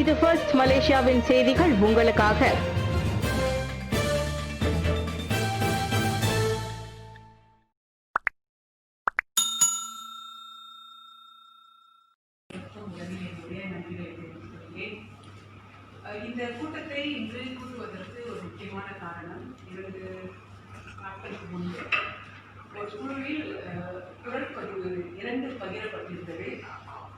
இது ஃபர்ஸ்ட் மலேசியாவின் செய்திகள் உங்களுக்காக. இந்த கூட்டத்தை இன்று கூட்டுவதற்கு ஒரு முக்கியமான காரணம், 2 நாட்களுக்கு முன்பு ஒரு குழுவில் குரல் பதிவு 2 பகிரப்பட்டிருந்தது.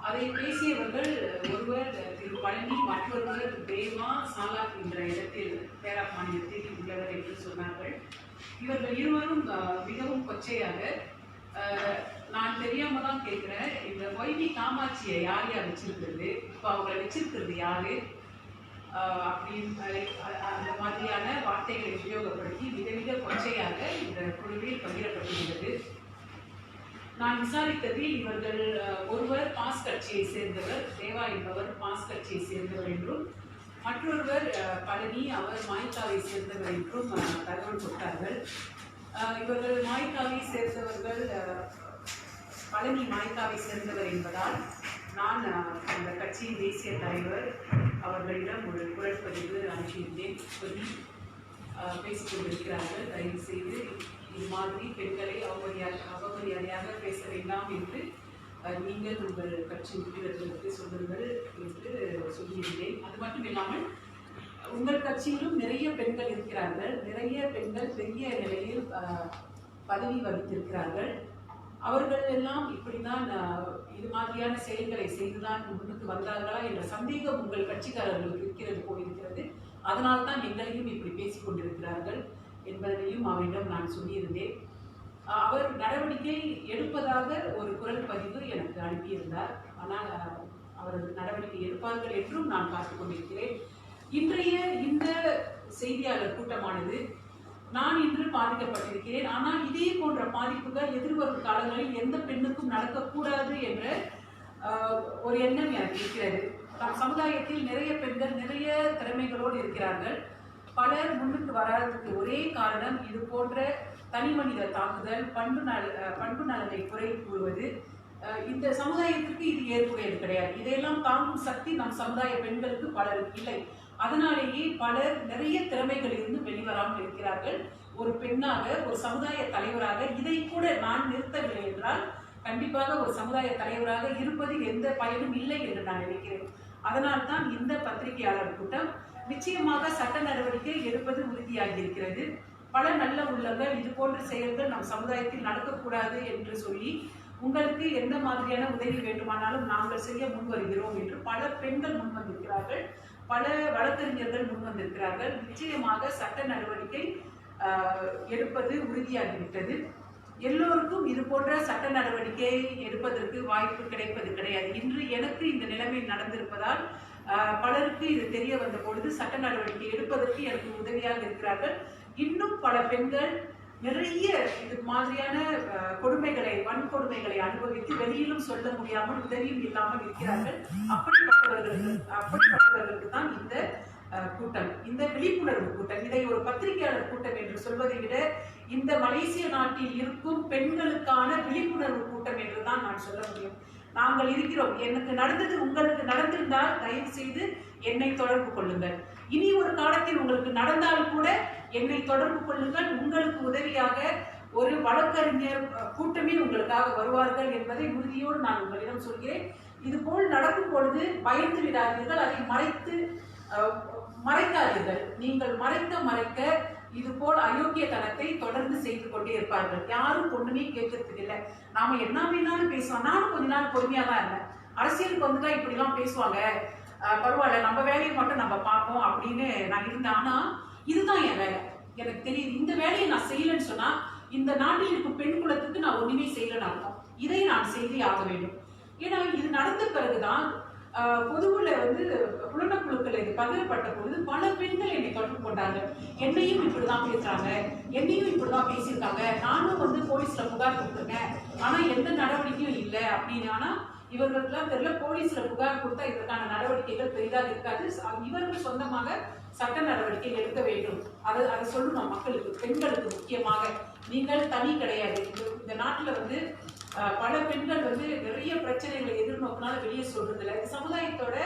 அதை பேசியவர்கள் ஒருவர் திரு பழனி, மற்றொருவர் தேவா சாலாக் என்ற இடத்தில் பேரா மாநிலத்தில் உள்ளவர் என்று சொன்னார்கள். இவர்கள் இருவரும் மிகவும் கொச்சையாக, நான் தெரியாம தான் கேட்கிறேன், இந்த ஒய்வி காமாட்சியை யார் யார் வச்சிருக்கிறது, இப்போ அவங்களை வச்சிருக்கிறது யாரு அப்படின்னு அந்த மாதிரியான வார்த்தைகளை உபயோகப்படுத்தி மிக கொச்சையாக இந்த குழுவில் பகிரப்பட்டிருந்தது. நான் விசாரித்ததில் இவர்கள் ஒருவர் பாஸ் கட்சியை சேர்ந்தவர், தேவா என்பவர் பாஸ் கட்சியை சேர்ந்தவர் என்றும், மற்றொருவர் பழனி, அவர் மாய்காவை சேர்ந்தவர் என்றும் தகவல் கொடுத்தார்கள். இவர்கள் மாய்காவை சேர்ந்தவர்கள், பழனி மாய்காவை சேர்ந்தவர் என்பதால் நான் அந்த கட்சியின் தேசிய தலைவர் அவர்களிடம் ஒரு குரல் பதிவு அனுப்பியிருந்தேன். சொல்லி பேசிக்கொண்டிருக்கிறார்கள், தயவு செய்து இது மாதிரி பெண்களை அவமரியாதையாக பேச வேண்டாம் என்று நீங்கள் உங்கள் கட்சி உறுப்பினர்களுக்கு சொல்லுங்கள் என்று சொல்லியிருந்தேன். அது மட்டும் இல்லாமல் உங்கள் கட்சியிலும் நிறைய பெண்கள் இருக்கிறார்கள், நிறைய பெண்கள் பெரிய நிலையில் பதவி வகித்திருக்கிறார்கள். அவர்கள் எல்லாம் இப்படிதான் இது மாதிரியான செயல்களை செய்துதான் முன்னுக்கு வந்தார்களா என்ற சந்தேகம் உங்கள் கட்சிக்காரர்களுக்கு இருக்கிறது போயிருக்கிறது. அதனால் தான் எங்களையும் இப்படி பேசிக் கொண்டிருக்கிறார்கள் என்பதையும் அவரிடம் நான் சொல்லியிருந்தேன். அவர் நடவடிக்கை எடுப்பதாக ஒரு குரல் பதிவு எனக்கு அனுப்பியிருந்தார். ஆனால் அவர்கள் நடவடிக்கை எடுப்பார்கள் என்றும் நான் பார்த்துக் கொண்டிருக்கிறேன். இன்றைய இந்த செய்தியாளர் கூட்டமானது நான் இன்று பாதிக்கப்பட்டிருக்கிறேன். ஆனால் இதே போன்ற பாதிப்புகள் எதிர்வரும் காலங்களில் எந்த பெண்ணுக்கும் நடக்கக்கூடாது என்ற ஒரு எண்ணம் எனக்கு இருக்கிறது. நம் சமுதாயத்தில் நிறைய பெண்கள் நிறைய திறமைகளோடு இருக்கிறார்கள். பலர் முன்னுக்கு வராததுக்கு ஒரே காரணம் இது போன்ற தனி மனித தாக்குதல், பண்பு நலனை குறை கூறுவது. இந்த சமுதாயத்திற்கு இது ஏற்புடையது கிடையாது. இதையெல்லாம் தாங்கும் சக்தி நம் சமுதாய பெண்களுக்கு பலருக்கு இல்லை. அதனாலேயே பலர் நிறைய திறமைகள் இருந்து வெளிவராமல் இருக்கிறார்கள். ஒரு பெண்ணாக, ஒரு சமுதாய தலைவராக இதை கூட நான் நிறுத்தவில்லை என்றால் கண்டிப்பாக ஒரு சமுதாய தலைவராக இருப்பதில் எந்த பயனும் இல்லை என்று நான் நினைக்கிறேன். அதனால் தான் இந்த பத்திரிகையாளர் கூட்டம் நிச்சயமாக சட்ட நடவடிக்கை எடுப்பது உறுதியாகி இருக்கிறது. பல நல்ல உள்ளங்கள் இது போன்ற செயல்கள் நம் சமுதாயத்தில் நடக்கக்கூடாது என்று சொல்லி உங்களுக்கு எந்த மாதிரியான உதவி வேண்டுமானாலும் நாங்கள் செய்ய முன்வருகிறோம் என்று பல பெண்கள் முன்வந்திருக்கிறார்கள், பல வழக்கறிஞர்கள் முன்வந்திருக்கிறார்கள். நிச்சயமாக சட்ட நடவடிக்கை எடுப்பது உறுதியாகிவிட்டது. எல்லோருக்கும் இது போன்ற சட்ட நடவடிக்கை எடுப்பதற்கு வாய்ப்பு கிடைப்பது கிடையாது. இன்று எனக்கு இந்த நிலைமை நடந்திருப்பதால் பலருக்கு இது தெரிய வந்த பொழுது சட்ட நடவடிக்கை எடுப்பதற்கு எனக்கு உதவியாக இருக்கிறார்கள். இன்னும் பல பெண்கள் நிறைய இது மாதிரியான வன்கொடுமைகளை அனுபவித்து வெளியிலும் சொல்ல முடியாமல் உதவியும் இல்லாமல் இருக்கிறார்கள். அப்படிப்பட்டவர்களுக்கு தான் இந்த கூட்டம், இந்த விழிப்புணர்வு கூட்டம். இதை ஒரு பத்திரிகையாளர் கூட்டம் என்று சொல்வதை விட இந்த மலேசிய நாட்டில் இருக்கும் பெண்களுக்கான விழிப்புணர்வு கூட்டம் என்று தான் நான் சொல்ல முடியும். நாங்கள் இருக்கிறோம். எனக்கு நடந்தது உங்களுக்கு நடந்திருந்தால் தயவு செய்து என்னை தொடர்பு கொள்ளுங்கள். இனி ஒரு காலத்தில் உங்களுக்கு நடந்தால் கூட என்னை தொடர்பு கொள்ளுங்கள். உங்களுக்கு உதவியாக ஒரு வழக்கறிஞர் கூட்டமே உங்களுக்காக வருவார்கள் என்பதை உறுதியோடு நான் உங்களிடம் சொல்கிறேன். இது போல் நடக்கும் பொழுது பயந்து விடாதீர்கள், அதை மறைக்காதீர்கள். நீங்கள் மறைக்க இது போல் அயோக்கியத்தனத்தை தொடர்ந்து செய்து கொண்டே இருப்பார்கள். யாரும் ஒண்ணுமே கேட்கறதுக்கு இல்லை. நாம என்ன வேணாலும் பேசுவோம். நானும் கொஞ்ச நாள் பொறுமையா தான் இருந்தேன். அரசியலுக்கு வந்துட்டா இப்படிலாம் பேசுவாங்க, பரவாயில்ல நம்ம வேலையை மட்டும் நம்ம பார்ப்போம் அப்படின்னு நான் இருந்தேன். ஆனா இதுதான் என் வேலை, எனக்கு தெரியுது. இந்த வேலையை நான் செய்யலன்னு சொன்னா இந்த நாட்டில் இருக்கும் பெண் குலத்துக்கு நான் ஒண்ணுமே செய்யலன்னு அர்த்தம். இதை நான் செய்தே ஆக வேண்டும். ஏன்னா இது நடந்த பிறகுதான் பொதுவுல புலனக்குழுக்கள் இது பகிரப்பட்ட பொழுது பல பெண்கள் என்னை தொடர்பு கொண்டாங்க. என்னையும் இப்படிதான் பேசுறாங்க, என்னையும் இப்படிதான் பேசியிருக்காங்க, நானும் போலீஸ்ல புகார் கொடுத்துருக்கேன், ஆனா எந்த நடவடிக்கையும் இல்லை அப்படின்னு. ஆனா இவர்களுக்கெல்லாம் தெரியல, போலீஸ்ல புகார் கொடுத்தா இதற்கான நடவடிக்கைகள் பெரிதாக இருக்காது. இவர்கள் சொந்தமாக சட்ட நடவடிக்கை எடுக்க வேண்டும். அதை சொல்லணும் மக்களுக்கு, பெண்களுக்கு முக்கியமாக. நீங்கள் தனி கிடையாது. இந்த நாட்டில் வந்து பல பெண்கள் வந்து நிறைய பிரச்சனைகளை எதிர்நோக்கினால வெளியே சொல்றது இல்லை. இந்த சமுதாயத்தோட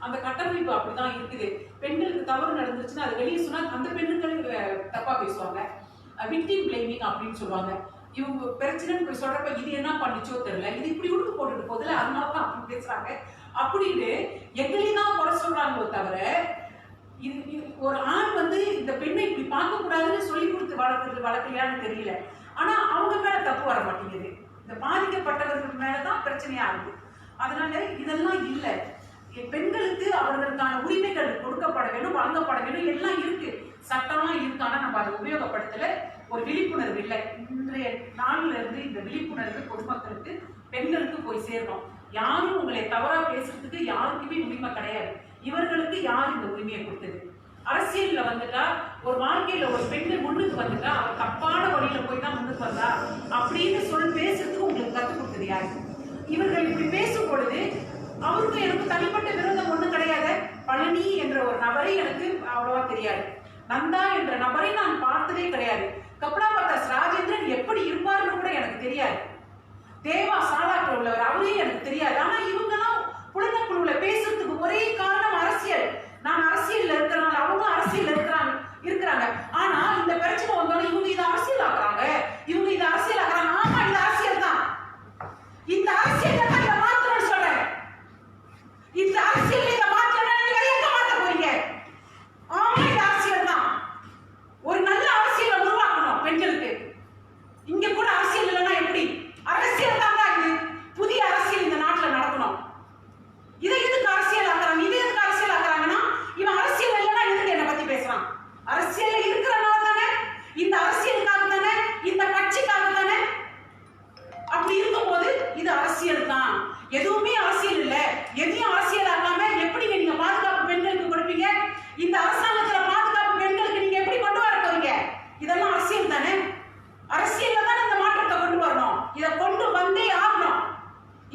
அந்த கட்டமைப்பு அப்படிதான் இருக்குது. பெண்களுக்கு தவறு நடந்துச்சுன்னா அது வெளியே சொன்னா அந்த பெண்கள் தப்பா பேசுவாங்க. விக்டிம் பிளேமிங் அப்படின்னு சொல்லுவாங்க. இவங்க பிரச்சனை சொல்றப்ப இது என்ன பண்ணிச்சோ தெரியல, இது இப்படி உடுப்பு போட்டுட்டு போதில்ல, அதனாலதான் அப்படி பேசுறாங்க அப்படின்னு எங்களையும் தான் குறை சொல்றாங்களோ தவிர, இது ஒரு ஆண் வந்து இந்த பெண்ணை இப்படி பார்க்க கூடாதுன்னு சொல்லி கொடுத்து வளர்க்கலையான்னு தெரியல. ஆனா அவங்க மேல தப்பு வர மாட்டேங்குது. இந்த பாதிக்கப்பட்டவர்கள் மேலதான் பிரச்சனையா ஆகுது. அதனால இதெல்லாம் இல்லை. பெண்களுக்கு அவர்களுக்கான உரிமைகள் கொடுக்கப்பட வேண்டும், வழங்கப்பட வேண்டும். எல்லாம் இருக்கு, சட்டம்லாம் இருக்கு. ஆனா நம்ம அதை உபயோகப்படுத்தல. ஒரு விழிப்புணர்வு இல்லை. இன்றைய நாளில இருந்து இந்த விழிப்புணர்வு பொதுமக்களுக்கு, பெண்களுக்கு போய் சேரணும். யாரும் உங்களை தவறா பேசுறதுக்கு யாருக்குமே உரிமை கிடையாது. இவர்களுக்கு யார் இந்த உரிமையை கொடுத்தது? அரசியல்ல வந்துட்டா, ஒரு வாழ்க்கையில ஒரு பெண்ணு முன்னுக்கு வந்துட்டா அவர் தப்பான வழியில போய் தான் முன்னுக்கு வந்தா அப்படின்னு சொல்லி பேசுறதுக்கு உங்களுக்கு கற்றுக் கொடுத்தது யாரு? இவர்கள் இப்படி பேசும் பொழுது அவருக்கு எனக்கு தனிப்பட்ட விரோதம் ஒண்ணும் கிடையாது. பழனி என்ற ஒரு நபரை எனக்கு அவ்வளவா தெரியாது. நந்தா என்ற நபரை நான் பார்த்ததே கிடையாது. கப்டா பட்டாஸ் ராஜேந்திரன் எப்படி இருப்பாருன்னு கூட எனக்கு தெரியாது. தேவா சாலாக்கள் உள்ளவர், அவரையும் எனக்கு தெரியாது. ஆனா இவங்கெல்லாம் புலனக்குழுல பேசுறதுக்கு ஒரே காரணம் அரசியல். நான் அரசியல்ல இருக்கிறனால அவங்க அரசியல் இருக்கிறாங்க. ஆனா இந்த பிரச்சனை வந்தாலும் இவங்க இதை அரசியல் ஆக்குறாங்க, இவங்க இதை அரசியல் ஆக்குறாங்க. ஆமா, இந்த அரசியல் தான். இந்த அரசியல் தான் இதை மாற்றணும்னு சொல்றேன். இந்த அரசியல் இதை மாற்றணும், நீங்க எங்க மாற்ற போறீங்க? ஆமா, இந்த அரசியல் தான். ஒரு நல்ல அரசியலை உருவாக்கணும் பெண்களுக்கு. இங்க கூட அரசியல் இல்லைன்னா எப்படி? அரசியல் தான் இது. புதிய அரசியல் இந்த நாட்டில் நடக்கணும். இதை எதுக்கு அரசியல் ஆக்குறாங்க? இதை எதுக்கு அரசியல் ஆக்குறாங்கன்னா, இவன் அரசியல் இல்லைன்னா எதுக்கு என்னை பத்தி பேசுறான்? அரசியல் இருக்கிறனால தானே, இந்த அரசியலுக்காக தானே, இந்த கட்சிக்காக தானே. அப்படி இருக்கும்போது இது அரசியல் தான். எதுவுமே அரசியல் இல்ல. எதையும் அரசியல் ஆகாம எப்படி நீங்க பாதுகாப்பு பெண்களுக்கு கொடுப்பீங்க? இந்த அரசாங்கத்துல பாதுகாப்பு பெண்களுக்கு நீங்க எப்படி கொண்டு வர போறீங்க? இதெல்லாம் அரசியல் தானே. அரசியல்ல தான் இந்த மாற்றத்தை கொண்டு வரணும். இதை கொண்டு வந்தே ஆகணும்.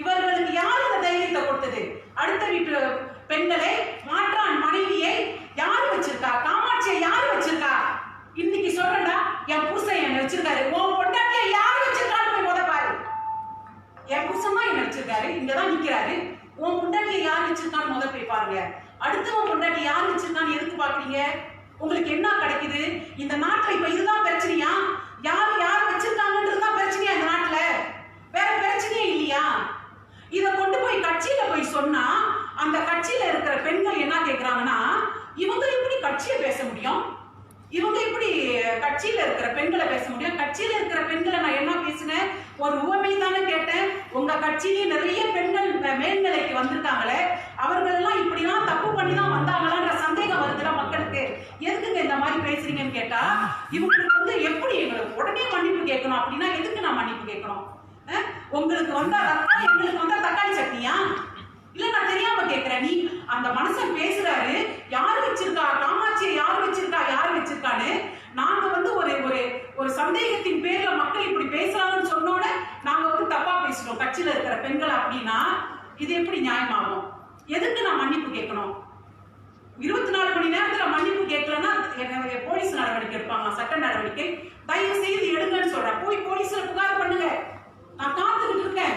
இவர்களுக்கு யார் இந்த தைரியத்தை கொடுத்தது? அடுத்த வீட்டு பெண்களை, மாற்றான் மனைவியை யாரு வச்சிருக்கா? காமாட்சியை யாரு வச்சிருக்கா? இன்னைக்கு சொல்றா, என் புருஷன் என்ன வச்சிருக்காரு. உன் பொண்டாட்டியை யாரு வச்சிருக்கான்னு போய் முத பாரு. என் புருஷன் தான் என்ன வச்சிருக்காரு, இங்கதான் நிக்கிறாரு. உன் பொண்டாட்டியை யாரு வச்சிருக்கான்னு முத போய் பாருங்க. அடுத்து உன் பொண்டாட்டி யாரு வச்சிருக்கான்னு எதுக்கு பாக்குறீங்க? உங்களுக்கு என்ன கிடைக்குது? இந்த நாட்டுல இப்ப இதுதான் பிரச்சனையா? யார் வச்சிருக்காங்கன்றதுதான் பிரச்சனையா இந்த நாட்டுல? வேற பிரச்சனையே இல்லையா? இத கொண்டு போய் கட்சியில போய் சொன்னா அந்த கட்சியில இருக்கிற பெண்கள் என்ன கேக்குறாங்கன்னா, இவங்க எப்படி கட்சியை பேச முடியும்? இவங்க எப்படி கட்சியில இருக்கிற பெண்களை பேச முடியும்? கட்சியில இருக்கிற பெண்களை நான் என்ன பேசினேன்? ஒரு உவமை தானே கேட்டேன். உங்க கட்சியிலேயே நிறைய பெண்கள் மேல்நிலைக்கு வந்திருக்காங்களே, அவர்கள் எல்லாம் இப்படிலாம் தப்பு பண்ணி தான் வந்தாங்களான்ற சந்தேகம் வருதுல மக்களுக்கு. எதுக்குங்க இந்த மாதிரி பேசுறீங்கன்னு கேட்டா, இவங்களுக்கு வந்து எப்படி எங்களுக்கு உடனே மன்னிப்பு கேட்கணும் அப்படின்னா எதுக்கு நான் மன்னிப்பு கேட்கணும்? உங்களுக்கு வந்தா ரத்தம், எங்களுக்கு வந்தா தக்காளி சட்னியா? இல்ல, நான் தெரியாம கேட்கிறேன். நீ அந்த மனுஷன் பேசுறாரு, யாரு வச்சிருக்கா காமாட்சியை, யாரு வச்சிருக்கான்னு நாங்க வந்து ஒரு சந்தேகத்தின் பேர்ல மக்கள் இப்படி பேசுறாங்கன்னு சொன்னோட நாங்க வந்து தப்பா பேசுறோம் கட்சியில இருக்கிற பெண்கள் அப்படின்னா இது எப்படி நியாயமாகும்? எதுக்கு நான் மன்னிப்பு கேட்கணும்? 24 மணி நேரத்துல மன்னிப்பு கேட்கலன்னா போலீஸ் நடவடிக்கை எடுப்பாங்க, சட்ட நடவடிக்கை. தயவு செய்து எடுங்கன்னு சொல்றேன். போய் போலீஸ்ல புகார் பண்ணுங்க. நான் காத்துக்கிட்டு இருக்கேன்.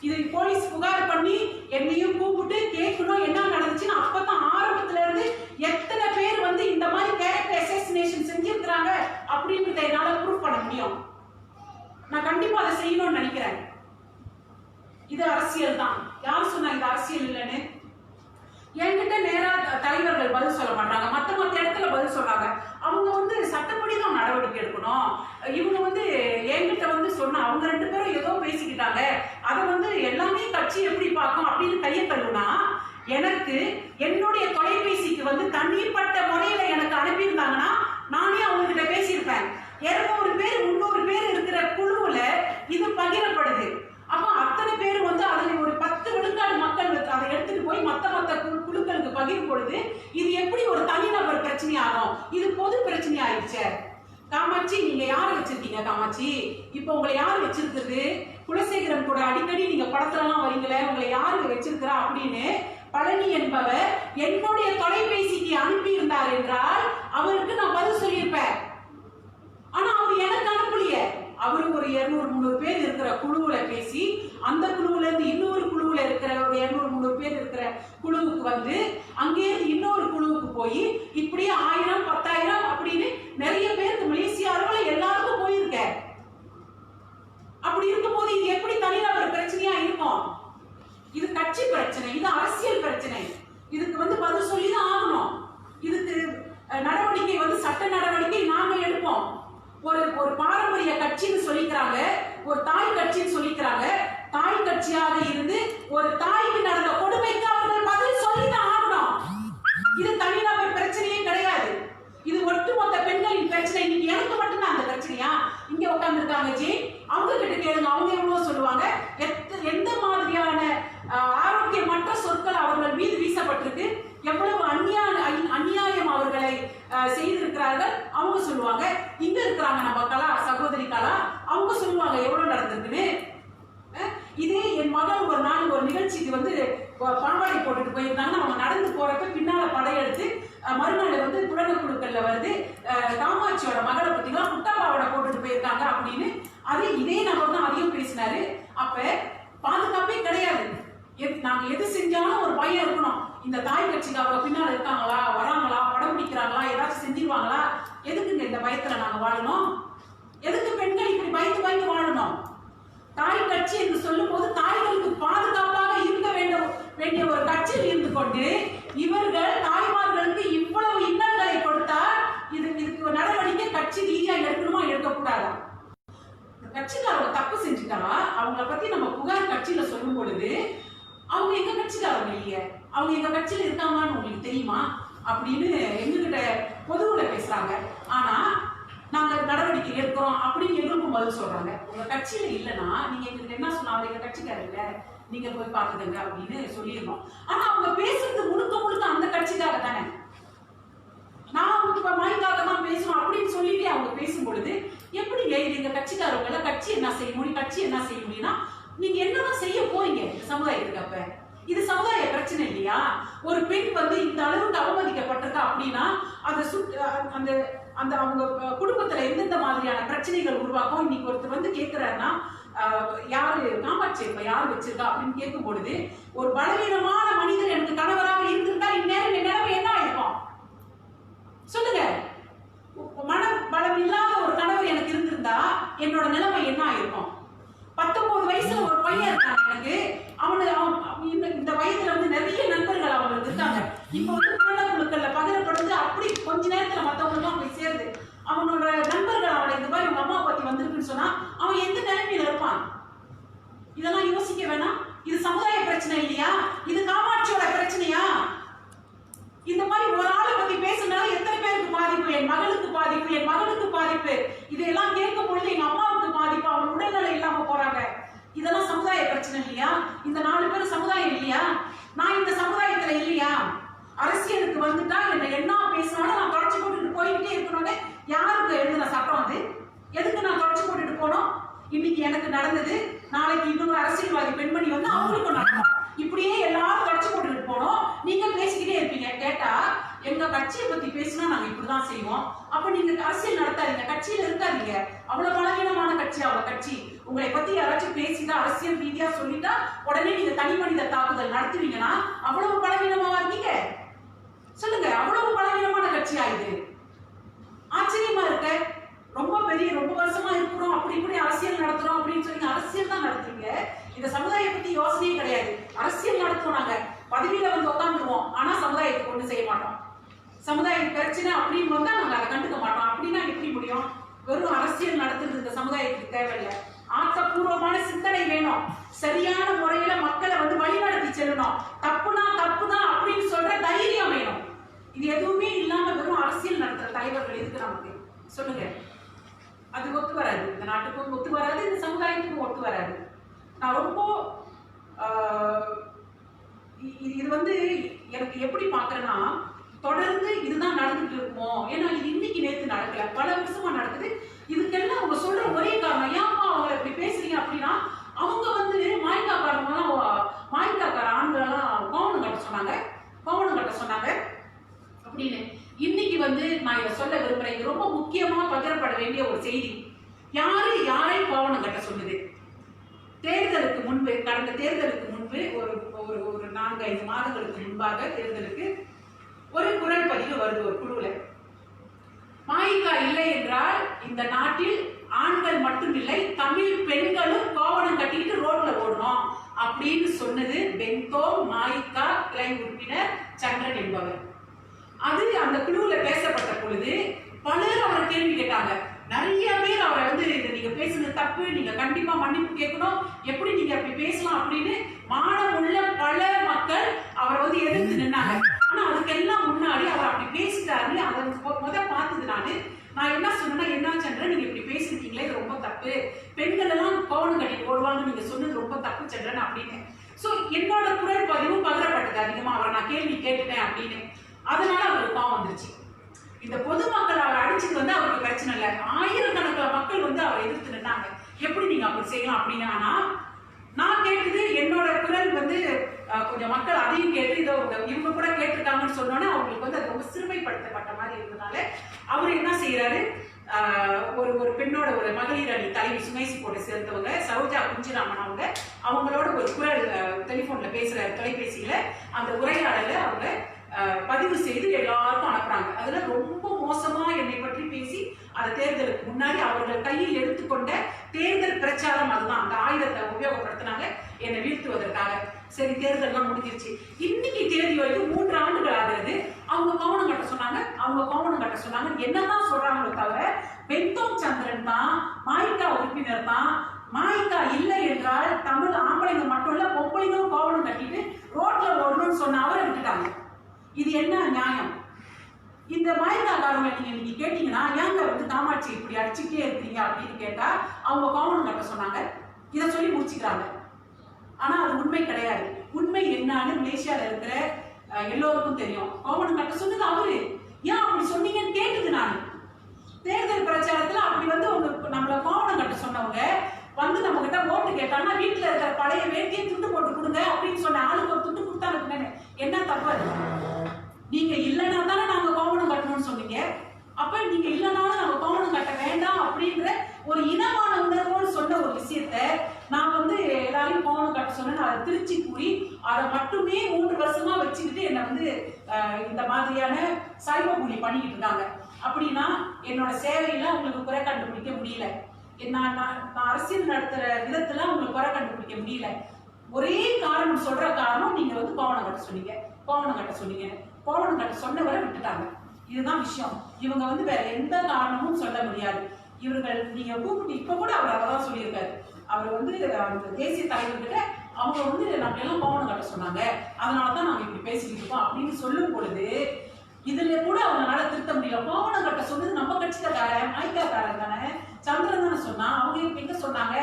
இது போலீஸ் புகார் பண்ணி என்னையும் கூப்பிட்டு கேட்கணும் என்ன நடந்துச்சுன்னு. அப்பதான் ஆரம்பத்துல இருந்து எத்தனை பேர் வந்து இந்த மாதிரி கேரக்டர் அசாசினேஷன் செஞ்சிருக்கிறாங்க அப்படின்றத என்னால ப்ரூவ் பண்ண முடியும். நான் கண்டிப்பா அதை செய்யணும்னு நினைக்கிறேன். இது அரசியல் தான். யார் சொன்னா இது அரசியல் இல்லைன்னு? என்கிட்ட நேரா தலைவர்கள் பதில் சொல்ல மாட்டாங்க, மத்த இடத்துல பதில் சொல்றாங்க. அவங்க வந்து சட்டப்படி தான் நடவடிக்கை எடுக்கணும். இவங்க வந்து என்கிட்ட வந்து சொன்னா அவங்க 2 பேரும் ஏதோ பேசிக்கிட்டாங்க, அதை வந்து எல்லாமே கட்சி எப்படி பார்க்கும் அப்படின்னு கையை கழுவுனா, எனக்கு என்னுடைய தொலைபேசிக்கு வந்து தனிப்பட்ட முறையில எனக்கு அனுப்பியிருந்தாங்கன்னா நானே அவங்க கிட்ட பேசியிருப்பேன். 200 பேர் 300 பேர் இருக்கிற குழுவுல இது பகிரப்படுது. அப்ப அத்தனை பேர் வந்து அதுல ஒரு 10 விழுக்காடு மக்கள் அதை எடுத்துட்டு போய் மத்த குழுக்களுக்கு பகிரும் பொழுது இது எப்படி ஒரு தனிநபர் பிரச்சனை ஆகும்? இது பொது பிரச்சனை ஆயிடுச்சு. காமாட்சி, நீங்க யாரை வச்சிருக்கீங்க? காமாட்சி, இப்ப உங்களை யாரு வச்சிருக்குது? குலசேகரன் கூட அடிக்கடி நீங்க படத்துலலாம் வரீங்களே, உங்களை யாரு வச்சிருக்கிறா அப்படின்னு பழனி என்பவர் என்னுடைய தொலைபேசிக்கு அனுப்பி இருந்தார் என்றால் அவருக்கு நான் பதில் சொல்லியிருப்பேன். ஆனா அவர் எனக்கு அனுப்பலையே. அவரு ஒரு 200-300 பேர் இருக்கிற குழுவுல பேசி, அந்த குழுவுல இருந்து இன்னொரு குழுவுல இருக்கிற ஒரு 200-300 பேர் இருக்கிற குழுவுக்கு வந்து, அங்கே இருந்து இன்னொரு குழுவுக்கு போய், இப்படியே 1000-10,000 அப்படின்னு நிறைய பேருக்கு மலேசியாவில் எல்லாருக்கும் போயிருக்க. அப்படி இருக்கும் போது இது எப்படி தனிநபர் பிரச்சனையா இருக்கும்? இது கட்சி பிரச்சனை, இது அரசியல் பிரச்சனை. இதுக்கு வந்து பதில் சொல்லிதான் ஆகணும். இதுக்கு நடவடிக்கை வந்து சட்ட நடவடிக்கை நாம எடுப்போம். ஒரு பாரம்பரிய கட்சின்னு சொல்லிக்கிறாங்க, ஒரு தாய் கட்சின்னு சொல்லிக்கிறாங்க. தாய் கட்சியாக இருந்து ஒரு தாய்க்கு நடந்த கொடுமைக்கு அவர்கள் பதில் சொல்லிதான் ஆகணும். இது தனிநபர் பிரச்சனையே கிடையாது. இது ஒட்டுமொத்த பெண்களின் பிரச்சனை. இன்னைக்கு எனக்கு மட்டும்தான் அந்த பிரச்சனையா? இங்க உட்கார்ந்து இருக்காங்க ஜி, அவங்க கிட்ட கேளுங்க, அவங்க எவ்வளவு சொல்லுவாங்க. எந்த மாதிரியான ஆரோக்கியமற்ற சொற்கள் அவர்கள் மீது வீசப்பட்டிருக்கு, எவ்வளவு அநியாயம் அவர்களை செய்திருக்கிறார்கள் அவங்க சொல்லுவாங்க. இங்க இருக்கிறாங்க நம்ம கலா சகோதரி கலா, அவங்க சொல்லுவாங்க எவ்வளவு நடந்திருக்குன்னு. இதே என் மகள் ஒரு நாள் ஒரு நிகழ்ச்சிக்கு வந்து பாவாடை போட்டுட்டு போயிருந்தாங்கன்னா, அவங்க நடந்து போறப்ப பின்னால படையெடுத்து மறுநாள் வந்து குழந்தைக்குழுக்கள்ல வந்து காமாட்சியோட மகளை பத்திலாம் குட்டா பாவாடை போட்டுட்டு போயிருக்காங்க அப்படின்னு அதே இதே நபர் தான் அதையும் பேசினாரு. அப்ப பாதுகாப்பே கிடையாது. நாங்க எது செஞ்சாலும் ஒரு பயம் இருக்கணும். இந்த தாய் கட்சிக்கு அவங்க பின்னால இருக்காங்களா, வராங்களா, படம் பிடிக்கிறாங்களா, ஏதாச்சும் செஞ்சிருவாங்களா? எதுக்குங்க இந்த பயத்துல நாங்க வாழணும்? எதுக்கு பெண்கள் இப்படி பயந்து பயந்து வாழணும்? தாய் கட்சி என்று சொல்லும் போது தாய்களுக்கு பாதுகாப்பாக இருக்க வேண்டிய ஒரு கட்சியில் இருந்து கொண்டு இவர்கள் தாய்மார்களுக்கு இவ்வளவு இன்னல்களை கொடுத்தால் இதுக்கு நடவடிக்கை கட்சி ரீதியா எடுக்கணுமா எடுக்கக்கூடாதா? கட்சிக்காரங்க தப்பு செஞ்சுட்டா அவங்கள பத்தி நம்ம புகார் கட்சியில சொல்லும் பொழுது அவங்க எங்க கட்சிக்காரங்க இல்லையே, அவங்க எங்க கட்சியில இருக்காங்கன்னு உங்களுக்கு தெரியுமா அப்படின்னு எங்ககிட்ட பொதுவுல பேசுறாங்க. ஆனா நாங்க நடவடிக்கை எடுக்கிறோம் அப்படின்னு எங்களுக்கும் பதில் சொல்றாங்க. உங்க கட்சியில இல்லைன்னா நீங்க எங்களுக்கு என்ன சொன்னாங்க, எங்க கட்சிக்காரர் இல்ல, நீங்க போய் பாத்துக்கங்க அப்படின்னு சொல்லிடணும். ஆனா அவங்க பேசுறது முழுக்க முழுக்க அந்த கட்சிக்காக தானே. நான் உங்களுக்கு மைக்காக தான் பேசணும் அப்படின்னு சொல்லிட்டு அவங்க பேசும் பொழுது எப்படிங்க இது எங்க கட்சிக்காரவங்க கட்சி என்ன செய்ய முடியும், கட்சி என்ன செய்ய முடியும்னா நீங்க என்னதான் செய்ய போறீங்க இந்த சமுதாயத்துக்கு? அப்ப இது சமுதாய பிரச்சனை இல்லையா? ஒரு பெண் வந்து இந்த அளவுக்கு அவமதிக்கப்பட்டிருக்கா அப்படின்னா அந்த அந்த அவங்க குடும்பத்துல எந்தெந்த மாதிரியான பிரச்சனைகள் உருவாக்கும். இன்னைக்கு ஒருத்தர் வந்து கேட்கிறாருன்னா யாரு காமாட்சி யாரு வச்சிருக்கா அப்படின்னு கேட்கும் பொழுது, ஒரு பலவீனமான மனிதர் எனக்கு கணவராக இருந்திருந்தா இந்நேரம் என் நிலைமை என்ன ஆயிருக்கும் சொல்லுங்க? மன பலம் இல்லாத ஒரு கணவர் எனக்கு இருந்திருந்தா என்னோட நிலைமை என்ன ஆயிருக்கும்? 19 வயசுல ஒரு பையன் இருக்காங்க எனக்கு, இந்த வயதுல வந்து நிறைய நண்பர்கள் அவங்களுக்கு இருக்காங்க. இப்ப வந்து குழந்தைக்குழுக்கள்ல பகிரப்படுது, அப்படி கொஞ்ச நேரத்துல மத்தவங்களுக்கும் போய் சேருது. அவனோட நண்பர்கள் அவனை இந்த மாதிரி உங்க அம்மா பத்தி வந்திருக்குன்னு சொன்னா அவன் எந்த நிலைமையில இருப்பான்? இதெல்லாம் யோசிக்க வேணாம். இது சமுதாய பிரச்சனை இல்லையா? இது காமாட்சியோட பிரச்சனையா? இந்த மாதிரி ஒரு ஆளை பத்தி பேசுனால எத்தனை பேருக்கு பாதிப்பு? என் மகளுக்கு பாதிப்பு, என் மகனுக்கு பாதிப்பு. இதையெல்லாம் கேட்கும் பொழுது எங்க அம்மாவுக்கு பாதிப்பு, அவங்க உடல்நிலை இல்லாம போறாங்க. இதெல்லாம் சமுதாய பிரச்சனை இல்லையா? இந்த 4 பேர் சமுதாயம் இல்லையா? நான் இந்த சமுதாயத்துல இல்லையா? அரசியலுக்கு வந்துட்டா என்ன பேசினாலும் நான் தொடச்சு போட்டுட்டு போயிட்டே இருக்கணும்னு யாருக்கு எழுதின சட்டம் அது? எதுக்கு நான் தொடச்சு போட்டுட்டு போனோம்? இன்னைக்கு எனக்கு நடந்தது, நாளைக்கு இன்னொரு அரசியல்வாதி பெண்மணி வந்து அவங்களுக்கும் நடக்கும். இப்படியே எல்லாரும் தொடச்சு போட்டுட்டு போனோம். நீங்க பேசிக்கிட்டே இருப்பீங்க. கேட்டா எங்க கட்சியை பத்தி பேசினா நாங்க இப்படிதான் செய்வோம். அப்ப நீங்க அரசியல் நடத்தாதீங்க, கட்சியில இருக்காதீங்க. அவ்வளவு பலவீனமான கட்சி அவங்க கட்சி. உங்களை பத்தி யாராச்சும் பேசிட்டா அரசியல் ரீதியா சொல்லிட்டா உடனே நீங்க தனி மனித தாக்குதல் நடத்துவீங்கன்னா அவ்வளவு பலவீனமாவா இருக்கீங்க? சொல்லுங்க, அவ்வளவு பலவீனமான கட்சியா இது? ஆச்சரியமா இருக்க. ரொம்ப வருஷமா இருக்கிறோம், அப்படி இப்படி அரசியல் நடத்துறோம் அப்படின்னு சொல்லி அரசியல் தான் நடத்துறீங்க. இந்த சமுதாய பத்தி யோசனையே கிடையாது. அரசியல் நடத்துவோம், நாங்க பதவியில வந்து உட்காந்துருவோம், ஆனா சமுதாயத்தை கொண்டு செய்ய மாட்டோம். சமுதாய பிரச்சனை அப்படின்னு வந்தா நாங்க அதை கண்டுக்க மாட்டோம். அப்படின்னா எப்படி முடியும்? வெறும் அரசியல் நடத்துறது இந்த சமுதாயத்துக்கு தேவையில்லை. ஆக்கப்பூர்வமான சிந்தனை வேணும். சரியான முறையில மக்களை வந்து வழிநடத்தி செல்லணும். தப்புதான் அப்படின்னு சொல்ற தைரியம் வேணும். இது எதுவுமே இல்லாம வெறும் அரசியல் நடத்துற தலைவர்கள் இருக்கு நமக்கு. சொல்லுங்க, அது ஒத்து வராது. இந்த நாட்டுக்கும் ஒத்து வராது, இந்த சமுதாயத்துக்கும் ஒத்து வராது. நான் ரொம்ப இது வந்து எனக்கு எப்படி பாக்குறேன்னா, தொடர்ந்து இதுதான் நடந்துட்டு இருக்குமோ. ஏன்னா இது இன்னைக்கு நேற்று நடக்கல, பல வருஷமா நடக்குது. இதுக்கெல்லாம் அவங்க சொல்ற ஒரே காரணம், ஏன்ப்பா அவங்களை இப்படி பேசுறீங்க அப்படின்னா, சொல்ல விரும்புறேன். இது ரொம்ப முக்கியமா பகிரப்பட வேண்டிய ஒரு செய்தி. யாரை கோவணம் கட்ட சொல்லுது? தேர்தலுக்கு முன்பு, கடந்த தேர்தலுக்கு முன்பு ஒரு ஒரு ஒரு 4-5 மாதங்களுக்கு முன்பாக தேர்தலுக்கு ஒரு குரல் பதிவு வருது ஒரு குழுல. மாயிகா இல்லை என்றால் இந்த நாட்டில் ஆண்கள் மட்டும் இல்லை, தமிழ் பெண்களும் கோவணம் கட்டிட்டு ரோட்ல ஓடணும் அப்படின்னு சொன்னது பென்தோ மாயிகா கிளை உறுப்பினர் சந்திரன் என்பவர். அது அந்த குழுவுல பேசப்பட்ட பொழுது பலரும் அவரை கேள்வி கேட்டாங்க. நிறைய பேர் அவரை வந்து நீங்க பேசுனது தப்பு, நீங்க கண்டிப்பா மன்னிப்பு கேட்கணும், எப்படி நீங்க அப்படி பேசலாம் அப்படின்னு மானம் உள்ள பல மக்கள் அவரை வந்து எதிர்த்து நின்னாங்க. ஆனா அதுக்கெல்லாம் முன்னாடி அவர் அப்படி பேசிட்டாரு. அதை பார்த்ததுனால நான் என்ன சொன்னேன்னா, என்ன சந்திரன் நீங்க இப்படி பேசிருக்கீங்களே, இது ரொம்ப தப்பு, பெண்கள் எல்லாம் கோவணம் கட்டிட்டு ஓடுவாங்க, நீங்க சொன்னது ரொம்ப தப்பு சந்திரன் அப்படின்னு. சோ என்னோட குரல் பதிவும் பகிரப்பட்டது அதிகமா. அவரை நான் கேள்வி கேட்டுட்டேன் அப்படின்னு. அதனால அவருக்கு கோவம் வந்துருச்சு. இந்த பொதுமக்கள் அவரை அடிச்சுட்டு வந்து அவருக்கு பிரச்சனை இல்லை, ஆயிரக்கணக்கில் மக்கள் வந்து அவரை எதிர்த்து நின்னாங்க, எப்படி நீங்க அப்படி செய்யலாம் அப்படின்னு. ஆனா நான் கேட்டது என்னோட குரல் வந்து கொஞ்சம் மக்கள் அதையும் கேட்டு இதோ இவங்க கூட கேட்டிருக்காங்கன்னு சொன்னோன்னே அவங்களுக்கு வந்து அது ரொம்ப சிறுமைப்படுத்தப்பட்ட மாதிரி இருந்ததுனால அவர் என்ன செய்யறாரு, ஒரு பெண்ணோட ஒரு மகளிர் அணி தலைவி சுமைசி போட சேர்ந்தவங்க சரோஜா குஞ்சிராமன் அவங்களோட ஒரு குரல் டெலிபோன்ல பேசுற தொலைபேசியில அந்த உரையாடலை அவங்க பதிவு செய்து எல்லாருக்கும் அனுப்புறாங்க. அதுல ரொம்ப மோசமா என்னை பற்றி பேசி அந்த தேர்தலுக்கு முன்னாடி அவர்கள் கையில் எடுத்துக்கொண்ட தேர்தல் பிரச்சாரம் அதுதான். அந்த ஆயுதத்தை உபயோகப்படுத்தினாங்க என்னை வீழ்த்துவதற்காக. சரி, தேர்தல்லாம் முடிஞ்சிருச்சு. இன்னைக்கு தேதி வரைக்கும் 3 ஆண்டுகள் ஆகிறது. அவங்க கோவணம் கட்ட சொன்னாங்க, என்னதான் சொல்றாங்களோ தவிர பென்தோ சந்திரன் தான் மாயிகா உறுப்பினர் தான், மாயிகா இல்லை என்றால் தமிழ் ஆம்பளைங்க மட்டும் இல்ல பொம்பளைங்களும் கோவணம் கட்டிட்டு ரோட்ல ஓடணும்னு சொன்ன அவரை விட்டுட்டாங்க. இது என்ன நியாயம்? இந்த மாயிகாக்காரங்க நீங்க கேட்டீங்கன்னா, ஏங்க வந்து காமாட்சி இப்படி அடிச்சுட்டே இருக்கீங்க அப்படின்னு கேட்டா அவங்க கோவணம் கட்ட சொன்னாங்க, இதை சொல்லி முடிச்சுக்கிறாங்க. ஆனா அது உண்மை கிடையாது. உண்மை என்னன்னு மலேசியால இருக்கிற எல்லோருக்கும் தெரியும். கோவணம் கட்ட சொன்னது அவரு. ஏன் அப்படி சொன்னீங்கன்னு கேட்டது நான். தேர்தல் பிரச்சாரத்துல அப்படி வந்து நம்மள கோவணம் கட்ட சொன்னவங்க வந்து நம்ம கிட்ட ஓட்டு கேட்டாங்கன்னா வீட்டுல இருக்கிற பழைய வேட்டியை துண்டு போட்டு கொடுங்க அப்படின்னு சொன்ன ஆளுக்கு ஒரு துண்டு கொடுத்தாங்க. என்ன தப்பு? நீங்க இல்லைன்னா தானே நாங்க கோவணம் கட்டணும்னு சொன்னீங்க. அப்ப நீங்க இல்லைனாலும் நாங்க கோவணம் கட்ட வேண்டாம் அப்படின்ற ஒரு இனமான உணர்வோடு சொன்ன ஒரு விஷயத்த நான் வந்து எல்லாரையும் கோவணம் கட்ட சொன்னேன். அதை திருச்சி கூறி அதை மட்டுமே 3 வருஷமா வச்சுக்கிட்டு என்னை வந்து இந்த மாதிரியான சைபர் புலி பண்ணிக்கிட்டு இருக்காங்க. அப்படின்னா என்னோட சேவையில உங்களுக்கு குறை கண்டுபிடிக்க முடியல. நான் அரசியல் நடத்துற விதத்துல உங்களுக்கு குறை கண்டுபிடிக்க முடியல. ஒரே காரணம், சொல்ற காரணம் நீங்க வந்து கோவணம் கட்ட சொன்னீங்க. கோவணம் கட்ட சொன்னவரை விட்டுட்டாங்க. இதுதான் விஷயம். இவங்க வந்து வேற எந்த காரணமும் சொல்ல முடியாது. இவர்கள் நீங்க கூப்பிட்டு இப்ப கூட அவர் அதான் சொல்லியிருக்காரு. அவர் வந்து அந்த தேசிய தலைவர்கிட்ட அவங்க வந்து நம்ம எல்லாம் கோவணம் கட்ட சொன்னாங்க, அதனாலதான் நாங்க இப்படி பேசிக்கிட்டு இருக்கோம் அப்படின்னு சொல்லும் பொழுது இதுல கூட அவங்களால திருத்த முடியல. கோவணம் கட்ட சொன்னது நம்ம கட்சிக்காரன் மாயிகாக்காரன் தானே, சந்திரன் தானே சொன்னா, அவங்க எங்க சொன்னாங்க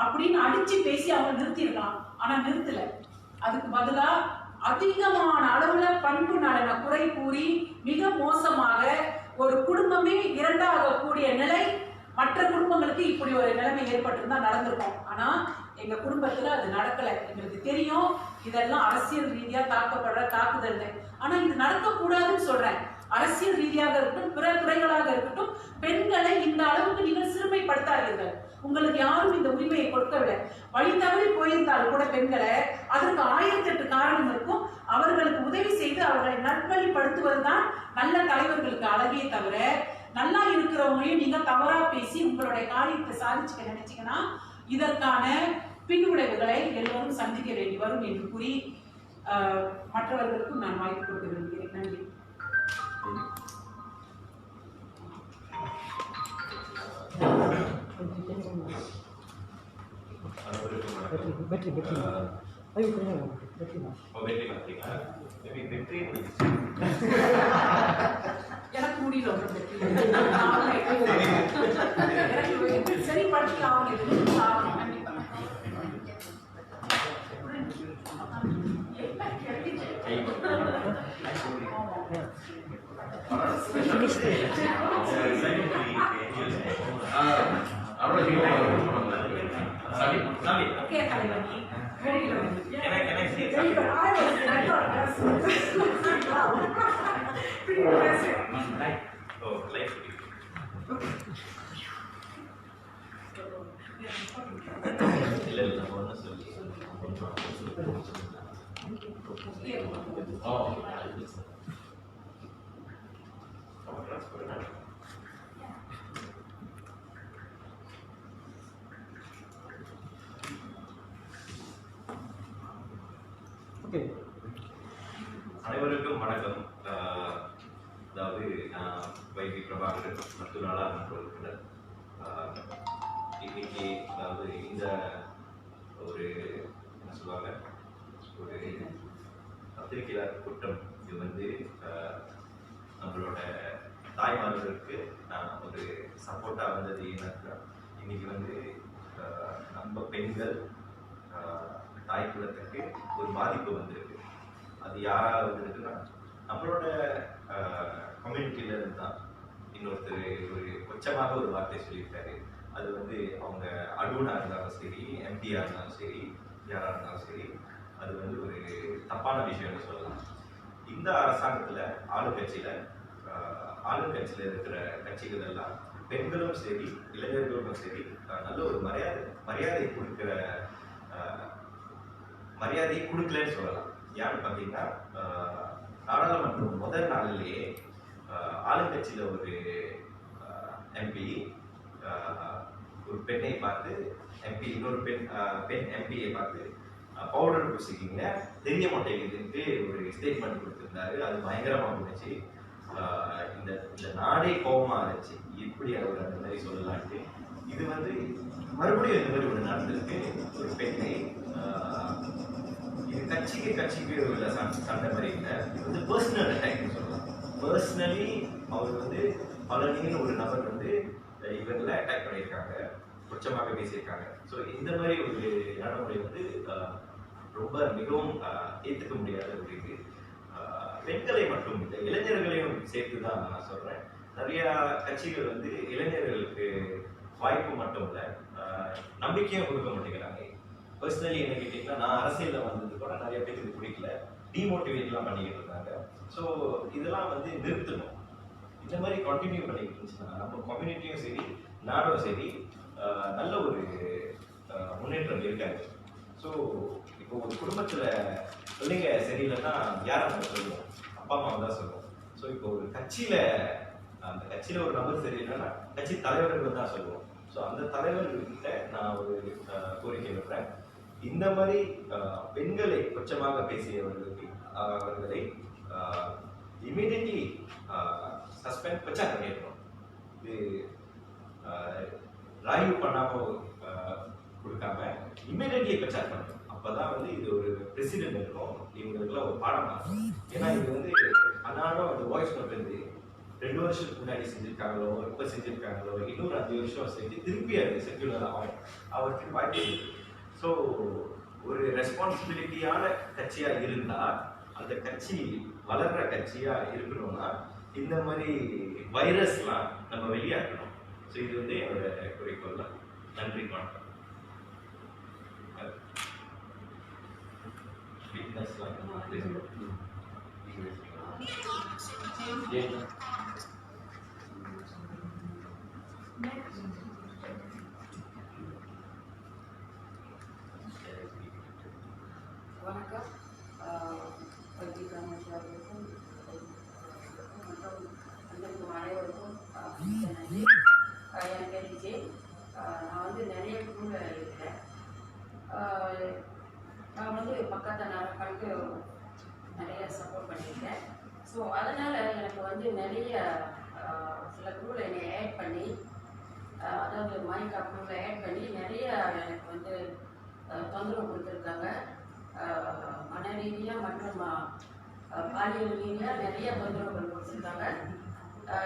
அப்படின்னு அடிச்சு பேசி அவங்க நிறுத்தி இருக்கலாம். ஆனா நிறுத்தல. அதுக்கு பதிலா அதிகமான அளவுல பண்பு நலனை குறை கூறி மிக மோசமாக ஒரு குடும்பமே இரண்டாக கூடிய நிலை, மற்ற குடும்பங்களுக்கு இப்படி ஒரு நிலைமை ஏற்பட்டிருந்தா நடந்திருக்கும். ஆனா எங்க குடும்பத்துல அது நடக்கல. எங்களுக்கு தெரியும் இதெல்லாம் அரசியல் ரீதியா தாக்கப்படுற தாக்குதல். ஆனா இது நடக்கக்கூடாதுன்னு சொல்றேன். அரசியல் ரீதியாக இருக்கட்டும், பிற துறைகளாக இருக்கட்டும், பெண்களை இந்த அளவுக்கு நீங்கள் சிறுமைப்படுத்தாதீர்கள். உங்களுக்கு யாரும் இந்த உரிமையை கொடுக்கவில்லை. வழி தவறி போயிருந்தால் கூட பெண்களை அதற்கு 1008 காரணம் இருக்கும். அவர்களுக்கு உதவி செய்து அவர்களை நல்வழிப்படுத்துவதுதான் நல்ல தலைவர்களுக்கு அழகே தவிர, நல்லா இருக்கிறவங்களையும் நீங்க தவறா பேசி உங்களுடைய காரியத்தை சாதிச்சுக்க நினைச்சீங்கன்னா இதற்கான பின்விளைவுகளை எல்லோரும் சந்திக்க வேண்டி வரும் என்று கூறி மற்றவர்களுக்கும் நான் வாய்ப்பு கொடுக்க விரும்புகிறேன். நன்றி. எனக்கு முடியல சரி படிக்கலாம். லைஃப் இல்லை இல்லை நம்ம ஒன்றும் சொல்லி அனைவருக்கும் வணக்கம். அதாவது நான் வைகை பிரபாகரன் மற்ற நாளாக உறுப்பினர். இன்னைக்கு அதாவது இந்த ஒரு என்ன சொல்லுவாங்க ஒரு பத்திரிகையாளர் கூட்டம் இது வந்து நம்மளோட தாய்மார்களுக்கு நான் ஒரு சப்போர்ட்டாக வந்தது ஏன்னா இன்னைக்கு வந்து நம்ம பெண்கள் தாய் குலத்துக்கு ஒரு பாதிப்பு வந்திருக்கு. அது யாராக வந்திருக்குன்னா நம்மளோட கம்யூனிட்டியில இருந்து தான். இன்னொருத்தர் ஒரு கொச்சமாக ஒரு வார்த்தை சொல்லியிருக்காரு. அது வந்து அவங்க அடூனா இருந்தாலும் சரி, எம்பியாக இருந்தாலும் சரி, யாராக இருந்தாலும் சரி, அது வந்து ஒரு தப்பான விஷயம்னு சொல்லலாம். இந்த அரசாங்கத்தில் ஆளுங்கட்சியில் இருக்கிற கட்சிகள் எல்லாம் பெண்களும் சரி, இளைஞர்களும் சரி, நல்ல ஒரு மரியாதை கொடுக்கலன்னு சொல்லலாம். யாருன்னு பார்த்தீங்கன்னா நாடாளுமன்றம் முதல் நாளிலேயே ஆளுங்கட்சியில் ஒரு எம்பி ஒரு பெண்ணை பார்த்து இன்னொரு பெண் எம்பியை பார்த்து பவுடர் பூசிக்கிங்க தெரிய மாட்டேங்குதுன்ட்டு ஒரு ஸ்டேட்மெண்ட் கொடுத்துருந்தாரு. அது பயங்கரமாக இருந்துச்சு. இந்த நாடே கோபமாக இருந்துச்சு. எப்படி அவர் அந்த மாதிரி சொல்லலான்ட்டு. இது வந்து மறுபடியும் இந்த மாதிரி ஒன்று நடந்திருக்கு. ஒரு பெண்ணை இது கட்சிக்கு உள்ள சண்டை மாதிரி இல்லை. இது வந்து பர்சனல் அட்டாக்னு சொல்லலாம். பர்சனலி அவர் வந்து பழனின்னு ஒரு நபர் வந்து இவங்களை அட்டாக் பண்ணியிருக்காங்க, கொச்சமாக பேசியிருக்காங்க. ஸோ இந்த மாதிரி ஒரு நடைமுறை வந்து ரொம்ப மிகவும் ஏற்றுக்க முடியாத ஒரு இது. பெண்களை மட்டும் இல்லை, இளைஞர்களையும் சேர்த்து தான் நான் சொல்கிறேன். நிறையா கட்சிகள் வந்து இளைஞர்களுக்கு வாய்ப்பு மட்டும் இல்லை, நம்பிக்கையும் கொடுக்க மாட்டேங்கிறாங்க. பர்சனலி என்ன கேட்டிங்கன்னா, நான் அரசியலில் வந்தது கூட நிறைய பேருக்கு இது பிடிக்கல, டிமோட்டிவேட்லாம் பண்ணிக்கிட்டு இருக்காங்க. ஸோ இதெல்லாம் வந்து நிறுத்தணும். இந்த மாதிரி கண்டினியூ பண்ணிக்கிட்டு இருந்துச்சுன்னா நம்ம கம்யூனிட்டியும் சரி, நாடும் சரி, நல்ல ஒரு முன்னேற்றம் இருக்காது. ஸோ இப்போ ஒரு குடும்பத்தில் பிள்ளைங்க சரியில்லைன்னா யாரை நம்ம சொல்லுவோம்? அப்பா அம்மா தான் சொல்லுவோம். ஸோ இப்போ ஒரு அந்த கட்சியில் ஒரு நபர் சரியில்லைன்னா கட்சி தலைவர்கள் தான் சொல்லுவோம். ஸோ அந்த தலைவர்கிட்ட நான் ஒரு கோரிக்கை வைக்கிறேன். இந்த மாதிரி பெண்களை கொச்சமாக அவர்களை இமீடியட்லி சஸ்பெண்ட் பச்சார் பண்ணிடணும். இது ராய்வு பண்ணாமல் கொடுக்காம இமீடியட்லி பச்சார் பண்ணணும். அப்போதான் வந்து இது ஒரு பிரசிடென்ட் இருக்கும், இவங்களுக்குலாம் ஒரு பாடமாக இருக்கும். ஏன்னா இது வந்து அன்னாடம் அந்த வாய்ஸ் நோட் வந்து 2 வருஷத்துக்கு முன்னாடி செஞ்சிருக்காங்களோ, இப்போ செஞ்சிருக்காங்களோ, இன்னொரு 5 வருஷம் செஞ்சு திருப்பி அது செக்யூலர் ஆகும் அவருக்கு வாய்ப்பு இருக்குது. ஸோ ஒரு ரெஸ்பான்சிபிலிட்டியான கட்சியாக இருந்தால், அந்த கட்சி வளர்கிற கட்சியாக இருக்கணும்னா இந்த மாதிரி வைரஸ்லாம் நம்ம வெளியாக்கணும். ஸோ இது வந்து என்னோட குறிக்கோள் தான். நன்றி, வணக்கம். வணக்கம். பத்திரிகையாளர்களுக்கும் மற்றும் அனைவருக்கும் நன்றி. என் பேர் விஜய். நான் வந்து நிறைய குழுவில் இருக்கிறேன். நான் வந்து பக்கத்து நாடுகளுக்கு நிறைய சப்போர்ட் பண்ணியிருக்கேன். ஸோ அதனால் எனக்கு வந்து நிறைய சில குழுவில் என்னை ஆட் பண்ணி, அதாவது மாய்கா குழுவில் ஆட் பண்ணி நிறைய எனக்கு வந்து தொந்தரவு கொடுத்துருக்காங்க. மன ரீதியாக மற்றும் பாலியல் ரீதியாக நிறைய தொந்தரவுகள் கொடுத்துருக்காங்க.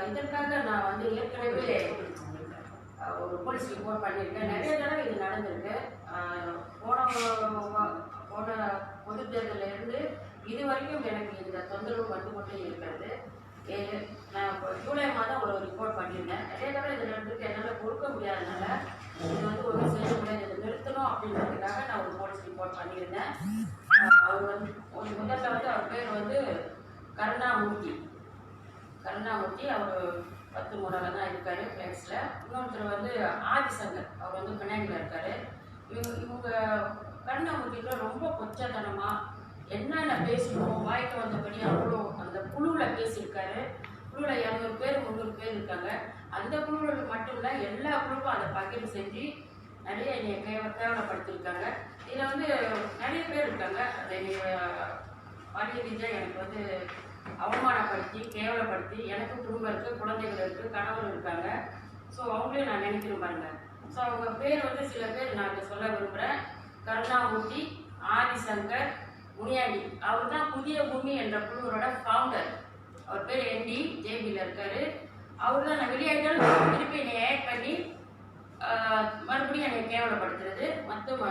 இதற்காக நான் வந்து ஏற்கனவே ஒரு போலீஸ் ரிப்போர்ட் பண்ணியிருக்கேன். நிறைய தடவை இது நடந்திருக்கு. போன பொது தேர்தலிருந்து இது வரைக்கும் எனக்கு இந்த தொந்தரவு வந்து கொண்டே இருக்கிறது. நான் இப்போ ஜூலை மாதம் ஒரு ரிப்போர்ட் பண்ணியிருந்தேன். நிறைய தடவை இது நடந்திருக்கு. என்னால் கொடுக்க முடியாதனால இது வந்து ஒன்றும் செய்ய முடியாது, இதை நிறுத்தணும் அப்படின்றதுக்காக நான் ஒரு போலீஸ் ரிப்போர்ட் பண்ணியிருந்தேன். அவர் வந்து முதல்ல வந்து அவர் பேர் வந்து கருணாமூர்த்தி. அவர் 10 முறையில் தான் இருக்காரு ஃப்ளெக்ஸில். இன்னொருத்தர் வந்து ஆதிசங்கர், அவர் வந்து பினாங்கில் இருக்காரு. இவங்க கருணாமூர்த்தியில் ரொம்ப கொச்சத்தனமாக என்னென்ன பேசணும் வாய்க்கு வந்தபடி அவ்வளோ அந்த குழுவில் பேசியிருக்காரு. குழுவில் 200 பேர் 300 பேர் இருக்காங்க. அந்த குழுவில் மட்டும் இல்லை, எல்லா குழுவும் அதை பகிர்வு செஞ்சு நிறைய என்னை கேவலப்படுத்தியிருக்காங்க. இதில் வந்து நிறைய பேர் இருக்காங்க. அதை பாலிய ரீதியாக எனக்கு வந்து அவமானப்படுத்தி கேவலப்படுத்தி, எனக்கு குடும்பம் இருக்குது, குழந்தைகள் இருக்குது, கணவர் இருக்காங்க. ஸோ அவங்களையும் நான் நினைக்கிறேன் பாருங்க. ஸோ அவங்க பேர் வந்து சில பேர் நான் இதை சொல்ல விரும்புகிறேன். கருணாமூர்த்தி, ஆதிசங்கர், முனியாண்டி. அவர் தான் புதிய பூமி என்ற குழுவோட ஃபவுண்டர். அவர் பேர் என்டி ஜேபியில் இருக்காரு. அவர் தான் நான் வெளியாயிட்டாலும் திருப்பி என்னை ஆட் பண்ணி மறுபடியும் என்னை கேவலப்படுத்துறது. மற்றும்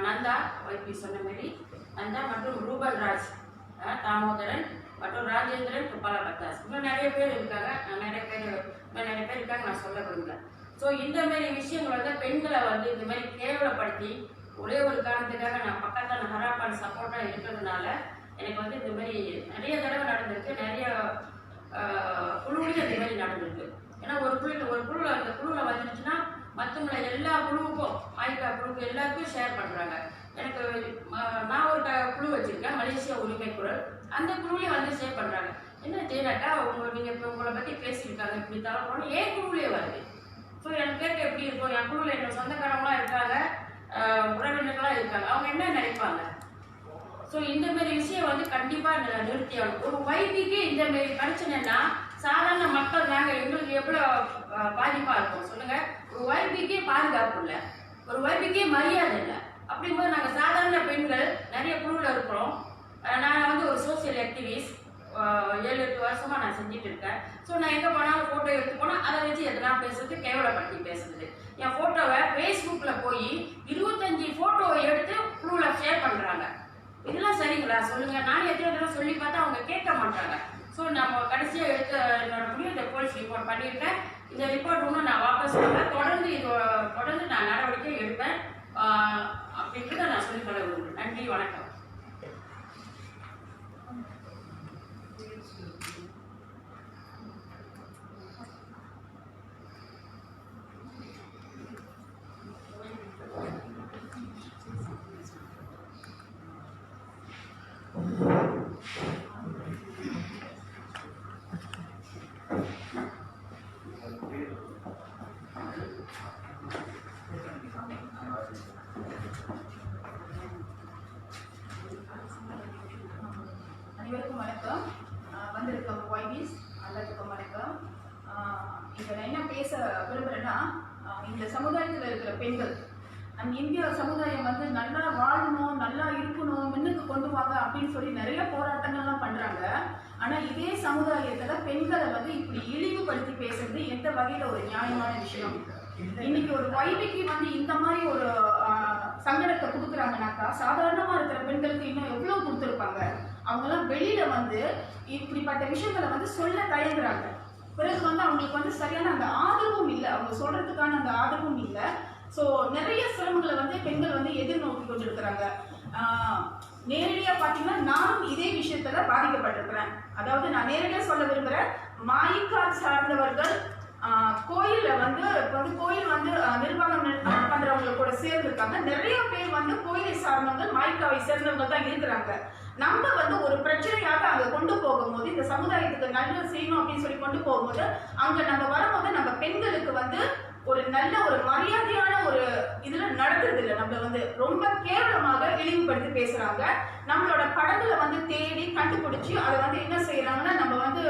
நந்தா வைப்பி சொன்ன மாதிரி நந்தா மற்றும் ரூபன் ராஜ், தாமோதரன் மற்றும் ராஜேந்திரன், குப்பாலா பத்தாஸ், இன்னும் நிறைய பேர் இருக்காங்க. நிறைய பேர் இருக்காங்க, நான் சொல்ல விரும்பல. ஸோ இந்த மாதிரி விஷயங்கள் வந்து பெண்களை வந்து இந்த மாதிரி கேவலப்படுத்தி ஒரே ஒரு காரணத்துக்காக நான் பக்கத்தில் ஹராப்பான் சப்போர்ட்டாக இருக்கிறதுனால எனக்கு வந்து இந்த மாதிரி நிறைய தடவை நடந்திருக்கு. நிறைய குழுவிலையும் இந்த மாதிரி நடந்திருக்கு. ஏன்னா ஒரு குழுவில் அந்த குழுவில் வந்துருச்சுன்னா மற்றவங்களை எல்லா குழுவுக்கும், ஆய்கா குழுவுக்கு எல்லாருக்கும் ஷேர் பண்ணுறாங்க. எனக்கு நான் ஒரு குழு வச்சுருக்கேன், மலேசியா உரிமை குரல். அந்த குழுவிலையும் வந்து ஷேர் பண்ணுறாங்க. என்ன செய்யறாக்கா, நீங்கள் இப்போ உங்களை பற்றி பேசியிருக்காங்க, இப்படி தரப்போனால் ஏன் குழுவிலே வருது. ஸோ எனக்கு கேட்க எப்படி இருக்கும், என் குழுவில் என்னோட சொந்தக்காரங்களாம் இருக்காங்க, உறவினர்களாக இருக்காங்க, அவங்க என்ன நினைப்பாங்க. ஸோ இந்த மாதிரி விஷயம் வந்து கண்டிப்பாக நிறுத்தியாகும். ஒரு வைபிக்கே இந்த மாதிரி பிரச்சனைன்னா சாதாரண மக்கள் நாங்கள் எங்களுக்கு எவ்வளோ பாதிப்பாக இருக்கும் சொல்லுங்கள். ஒரு வைபிக்கே பாதுகாப்பு இல்லை, ஒரு வைபிக்கே மரியாதை இல்லை. அப்படிங்கும்போது நாங்கள் சாதாரண பெண்கள் நிறைய குழுவில் இருக்கிறோம். நான் வந்து ஒரு சோசியல் ஆக்டிவிஸ்ட் 7-8 வருஷமாக நான் செஞ்சுட்டு இருக்கேன். ஸோ நான் எங்கே போனாலும் ஃபோட்டோ எடுத்து போனால் அதை வச்சு எதனா பேசுறது, கேவலப்படுத்தி பேசுறது. என் ஃபோட்டோவை ஃபேஸ்புக்கில் போய் 25 ஃபோட்டோ எடுத்து குழுவில் ஷேர் பண்ணுறாங்க. இதெல்லாம் சரிங்களா சொல்லுங்கள். நான் எத்தனை தடவை சொல்லி பார்த்தா அவங்க கேட்க மாட்டாங்க. ஸோ நம்ம கடைசியாக எடுத்த என்னோட முடிவு இந்த போலீஸ் ரிப்போர்ட் பண்ணியிருக்கேன். இந்த ரிப்போர்ட் இன்னும் நான் வாபஸ் பண்ணுவேன். தொடர்ந்து நான் நடவடிக்கை எடுப்பேன் அப்படின்றத நான் சொல்லிக்கொள்ள விரும்புகிறேன். நன்றி, வணக்கம். அனைவருக்கும் வணக்கம். வந்திருக்க வாய்ஸ் எல்லாத்துக்கும் வணக்கம். இதில் நான் என்ன பேச விரும்புகிறேன்னா, இந்த சமுதாயத்தில் இருக்கிற பெண்கள் இந்திய சமுதாயம் வந்து நல்லா வாழணும், நல்லா இருக்கணும், முன்னுக்கு கொண்டு வாங்க அப்படின்னு சொல்லி நிறைய போராட்டங்கள்லாம் பண்ணுறாங்க. ஆனால் இதே சமுதாயத்தில் பெண்களை வந்து இப்படி இழிவுபடுத்தி பேசுறது எந்த வகையில் ஒரு நியாயமான விஷயம்? இன்னைக்கு ஒரு வைபிக்கு வந்து இந்த மாதிரி ஒரு சங்கடத்தை கொடுக்குறாங்கனாக்கா சாதாரணமாக இருக்கிற பெண்களுக்கு இன்னும் எவ்வளோ கொடுத்துருப்பாங்க. அவங்கெல்லாம் வெளியில வந்து இப்படிப்பட்ட விஷயங்களை வந்து சொல்ல தயங்குறாங்க. பிறகு வந்து அவங்களுக்கு வந்து சரியான அந்த ஆதரவும் இல்லை, அவங்க சொல்றதுக்கான அந்த ஆதரவும் இல்லை. ஸோ நிறைய சிரமங்களை வந்து பெண்கள் வந்து எதிர்நோக்கி கொண்டிருக்கிறாங்க. நேரடியாக பார்த்தீங்கன்னா நானும் இதே விஷயத்துல பாதிக்கப்பட்டிருக்கிறேன். அதாவது நான் நேரடியாக சொல்ல விரும்புகிறேன், மாயிக்கால் சார்ந்தவர்கள் கோயிலில் வந்து கோயில் வந்து நிர்வாகம் பண்றவங்க கூட சேர்ந்துருக்காங்க. நிறைய பேர் வந்து கோயிலை சார்ந்தவங்க, மாய்க்காவை சேர்ந்தவங்க தான் இருக்கிறாங்க. நம்ம வந்து ஒரு பிரச்சனையாக அங்கே கொண்டு போகும்போது, இந்த சமுதாயத்துக்கு நல்லது செய்யணும் அப்படின்னு சொல்லி கொண்டு போகும்போது, அங்கே நம்ம வரும்போது நம்ம பெண்களுக்கு வந்து ஒரு நல்ல ஒரு மரியாதையான ஒரு இதுல நடத்துறது இல்லை. நம்ம வந்து ரொம்ப கேவலமாக இழிவுபடுத்தி பேசுறாங்க. நம்மளோட படங்களை வந்து தேடி கண்டுபிடிச்சு அதை வந்து என்ன செய்யறாங்கன்னா, நம்ம வந்து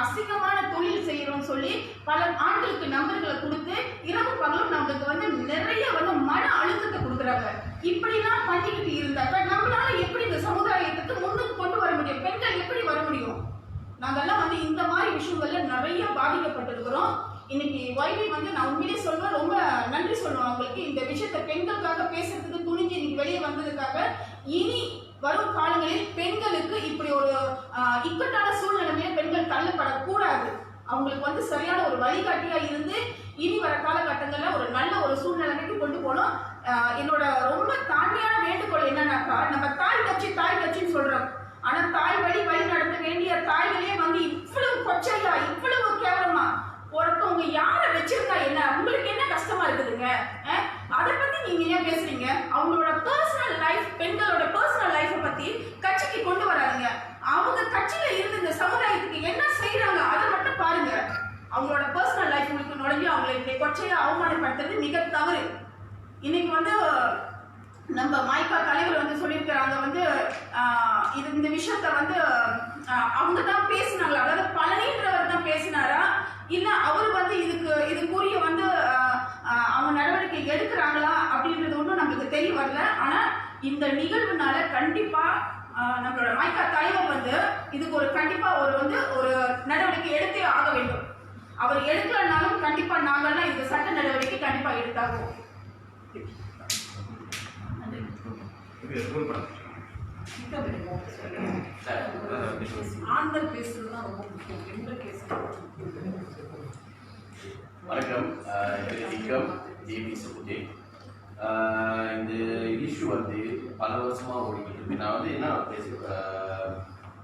அசிங்கமான தொழில் செய்யறோம்னு சொல்லி பல ஆண்களுக்கு நம்பர்களை கொடுத்து இரவு பகலும் நம்மளுக்கு வந்து நிறைய வந்து மன அழுத்தத்தை கொடுக்குறாங்க. இப்படிலாம் பண்ணிக்கிட்டு இருந்தாக்க நம்மளால எப்படி இந்த சமுதாயத்துக்கு முன்னுக்கு கொண்டு வர முடியும்? பெண்கள் எப்படி வர முடியும்? நாங்கெல்லாம் வந்து இந்த மாதிரி விஷயங்கள்ல நிறைய பாதிக்கப்பட்டிருக்கிறோம். இன்னைக்கு வைவி வந்து நான் உண்மையிலே சொல்வேன், ரொம்ப நன்றி சொல்லுவேன் அவங்களுக்கு. இந்த விஷயத்த பெண்களுக்காக பேசுறதுக்கு துணிஞ்சு இன்னைக்கு வெளியே வந்ததுக்காக. இனி வரும் காலங்களில் பெண்களுக்கு இப்படி ஒரு இக்கட்டான சூழ்நிலைமையில பெண்கள் தள்ளப்படக்கூடாது. அவங்களுக்கு வந்து சரியான ஒரு வழிகாட்டியா இருந்து இனி வர காலகட்டங்கள்ல ஒரு நல்ல ஒரு சூழ்நிலைமைக்கு கொண்டு போகணும். என்னோட ரொம்ப தாழ்மையான வேண்டுகோள் என்னன்னாக்கா, நம்ம தாய் கட்சின்னு சொல்றோம். ஆனா தாய் வழி நடத்த வேண்டிய தாய்களே வந்து இவ்வளவு கொச்சையா, இவ்வளவு கேவலமா ஒருத்தவங்க யாரை வச்சிருந்தா என்ன, உங்களுக்கு என்ன கஷ்டமா இருக்குதுங்க? அதை பத்தி நீங்க ஏன் பேசுறீங்க? அவங்களோட பர்சனல் லைஃப், பெண்களோட பர்சனல் லைஃபை பத்தி கட்சிக்கு கொண்டு வராதுங்க. அவங்க கட்சியில இருந்து இந்த சமுதாயத்துக்கு என்ன செய்யறாங்க அதை மட்டும் பாருங்க. அவங்களோட பர்சனல் லைஃப் உங்களுக்கு நுழைஞ்சு அவங்களை இப்படி கொச்சையா அவமானப்படுத்துறது மிக தவறு. இன்னைக்கு வந்து நம்ம மைக்கா தலைவர் வந்து சொல்லியிருக்கிறாங்க வந்து இந்த விஷயத்த வந்து அவங்க தான் பேசினாங்களா, அதாவது பழனின்றவர் தான் பேசினாரா இல்ல அவர் வந்து இதுக்குரிய வந்து அவங்க நடவடிக்கை எடுக்கிறாங்களா அப்படின்றது ஒன்றும் நம்மளுக்கு தெரிய வரல. ஆனா இந்த நிகழ்வுனால கண்டிப்பா நம்மளோட மைக்கா தலைவர் வந்து இதுக்கு கண்டிப்பா ஒரு நடவடிக்கை எடுத்தே ஆக வேண்டும். அவர் எடுக்கலனாலும் கண்டிப்பா நாங்கள்லாம் இந்த சட்ட நடவடிக்கை கண்டிப்பா எடுத்தாகும். ஆண்கள் பேசுறது தான் ரொம்ப முக்கியம், பெண்கள் பேசுறது. வணக்கம், விக்ரம் ஜேபி சுகுதே. இந்த இஷ்யூ வந்து பல வருஷமாக ஓடிக்கிட்டு இருக்கு. நான் வந்து என்ன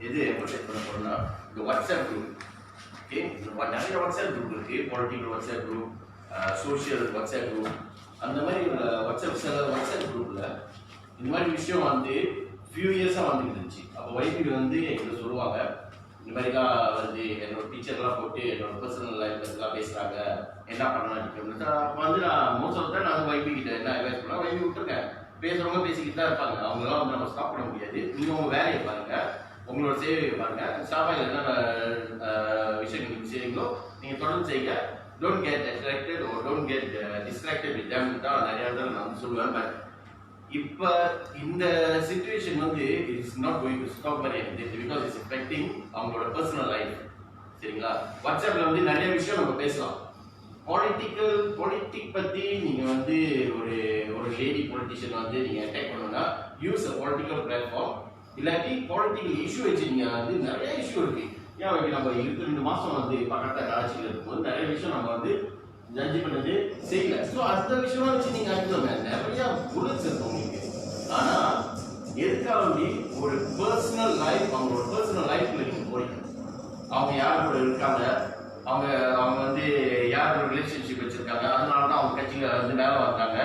எது எம்பசைஸ் பண்ண போறேன்னா, இந்த வாட்ஸ்அப் குரூப், ஓகே, நிறைய வாட்ஸ்அப் குரூப் இருக்குது. Political WhatsApp group, social WhatsApp group, அந்த மாதிரி சில வாட்ஸ்அப் குரூப்பில் இந்த மாதிரி விஷயம் வந்து ஃபியூ இயர்ஸாக வந்துட்டு இருந்துச்சு. அப்போ வைபி வந்து எங்களை சொல்லுவாங்க, இந்த மாதிரிலாம் வந்து என்னோட டீச்சர்லாம் போட்டு என்னோட பர்சனல் லைஃப்லாம் பேசுகிறாங்க, என்ன பண்ணலாம் அப்படின்னா, அப்போ வந்து நான் மோஸ்ட் ஆஃப் தான் நான் வைபி கிட்ட என்ன அட்வைஸ் பண்ணலாம், வைபி விட்டுருக்கேன், பேசுகிறவங்க பேசிக்கிட்டு தான் இருப்பாங்க, அவங்களாம் வந்து நம்ம ஸ்டாப் பண்ண முடியாது. நீங்கள் உங்கள் வேலையை பாருங்க, உங்களோட சேவையை பாருங்க, ஸ்டாஃபாக என்னென்ன விஷயங்கள் நீங்கள் செய்கிறீங்களோ நீங்கள் தொடர்ந்து செய்யுங்க. Don't get attracted O don't get distracted with them தான் நிறையா இடத்துல நான் வந்து சொல்லுவேன். பட் இப்போ இந்த சிச்சுவேஷன் வந்து it's not going to stop very because it's affecting அவங்களோட பர்சனல் லைஃப். சரிங்களா? வாட்ஸ்அப்பில் வந்து நிறைய விஷயம் நம்ம பேசலாம். பொலிட்டிக் பற்றி நீங்கள் வந்து ஒரு லேடி பொலிட்டிஷியன் வந்து நீங்கள் அட்டாக் பண்ணணும்னா யூஸ் அ பொலிட்டிக்கல் பிளாட்ஃபார்ம். இல்லாட்டி பொலிட்டிக்கல் இஷ்யூ வச்சு நீங்கள் வந்து நிறைய இஷ்யூ இருக்கு. ஏன் வைக்க நம்ம 22 மாதம் வந்து பக்கத்தில் ஆட்சியில் இருக்கும்போது நிறைய விஷயம் நம்ம வந்து ஜட்ஜி பண்ணது செய்யல. ஸோ அந்த விஷயமா வச்சு நீங்கள் அடிக்கணுங்க, நிறைய புல்லட்ஸ் இருக்கும் உங்களுக்கு. ஆனால் எதுக்காக ஒரு பர்சனல் லைஃப், அவங்களோட பர்சனல் லைஃப்ல நீங்கள் போறீங்க, அவங்க யார் கூட இருக்காங்க, அவங்க வந்து யார் ஒரு ரிலேஷன்ஷிப் வச்சிருக்காங்க, அதனால தான் அவங்க கட்சியில் வந்து மேலே வந்தாங்க,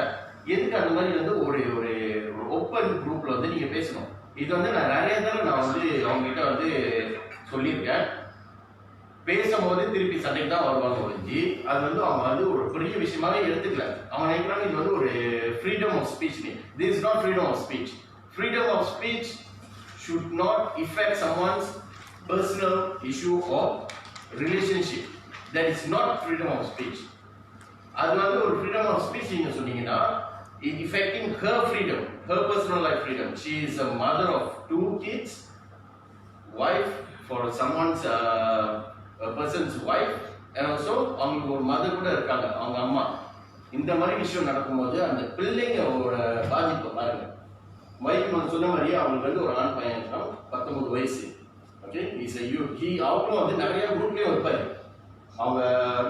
எதுக்கு அந்த மாதிரி வந்து ஒரு ஓப்பன் குரூப்ல வந்து நீங்கள் பேசணும். இது வந்து நான் நிறைய தடவை நான் வந்து அவங்ககிட்ட வந்து சொல்லியிருக்கேன். பேசும்போது திருப்பி சண்டைக்கு தான் வருவாங்க ஒழிஞ்சு அது வந்து அவங்க வந்து ஒரு பெரிய விஷயமாவே எடுத்துக்கல. அவங்க நினைக்கிறாங்க இது வந்து ஒரு freedom of speech. This is not freedom of speech. Freedom of speech should not affect someone's personal issue of relationship. That is not freedom of speech. அது வந்து ஒரு ஃப்ரீடம் ஆஃப் ஸ்பீச் நீங்க சொன்னீங்கன்னா it affecting her freedom, her personal life freedom. She is a mother of 2 kids, wife for someone's a person's wife, and also அவங்க ஒரு mother கூட இருக்காங்க, அவங்க அம்மா. இந்த மாதிரி விஷயம் நடக்கும்போது அந்த பிள்ளைங்களோட பாதிப்பை பாருங்க. வைஃப் சொன்ன மாதிரியே அவங்களுக்கு வந்து ஒரு ஆண் பையன் இருக்கான், 19 வயசு. Okay, is a youth. அவங்களும் வந்து நிறைய குரூப்லேயும் இருப்பாரு. அவங்க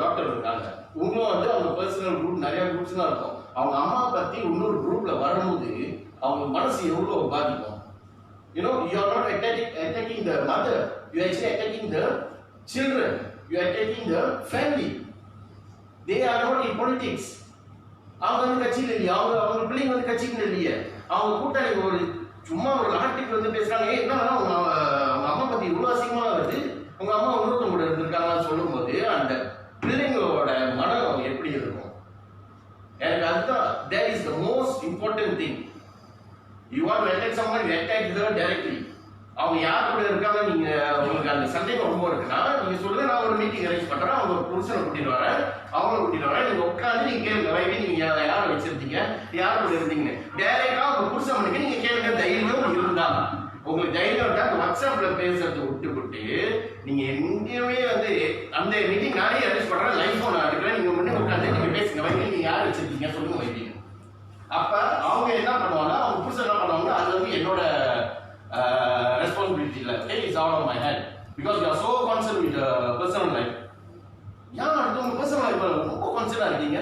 டாக்டர் இருக்காங்க, உங்களும் வந்து அவங்க பர்சனல் குரூப் நிறைய குரூப்ஸ் தான் இருக்கும். அவங்க அம்மா பத்தி இன்னொரு குரூப்ல வரும்போது அவங்க மனசு எவ்வளவு பாதிக்கும். You know, you are not attacking the mother, you are actually attacking the children, you are attacking the family. They are not in politics. அவங்க வந்து கட்சியில் இல்லையா, அவங்க பிள்ளைங்க வந்து கட்சிக்கு இல்லையே, அவங்க கூட்டாளி ஒரு சும்மா ஒரு நாட்டுக்கு வந்து பேசுறாங்க, என்ன அவங்க அம்மா பத்தி இவ்வளவு அசிங்கமா வருது, உங்க அம்மா இன்னொருத்தவங்க கூட இருந்திருக்காங்கன்னு சொல்லும் போது அந்த பிள்ளைங்களோட மனம் எப்படி இருக்கும்? எனக்கு அதுதான், that is the most important thing. You want to attack someone, you attack her directly. அவங்க யார் கூட இருக்காங்க, நீங்க உங்களுக்கு அந்த சந்தேகம் ரொம்ப இருக்குன்னா நீங்க சொல்லுங்க, நான் ஒரு மீட்டிங் அரேஞ்ச் பண்றேன், அவங்க ஒரு புருஷனை கூட்டிட்டு வரேன், அவங்களை கூட்டிட்டு வரேன், நீங்க உட்காந்து நீங்க கேளுங்க, வைவி நீங்க யாரை வச்சிருந்தீங்க, யார் கூட இருந்தீங்கன்னு டைரக்டா உங்க புருஷனுக்கு நீங்க கேளுங்க. தைரியம் இருந்தா, உங்களுக்கு தைரியம் இருந்தா அந்த வாட்ஸ்அப்ல பேசுறதை விட்டு நீங்க எங்கேயுமே வந்து அந்த மீட்டிங் நானே அரேஞ்ச் பண்றேன், லைஃப் நான் எடுக்கிறேன், நீங்க முன்னே உட்காந்து நீங்க பேசுங்க, வைவி நீங்க யார் வச்சிருக்கீங்க சொல்லுங்க வைவி. அப்ப அவங்க என்ன பண்ணுவாங்க, அவங்க புருஷன் என்ன பண்ணுவாங்க, அது வந்து என்னோட responsibility இல்ல. Okay, it's out of my hand because you are so concerned with personal life. ஏன் அடுத்தவங்க personal life ரொம்ப கன்சர்னா இருக்கீங்க?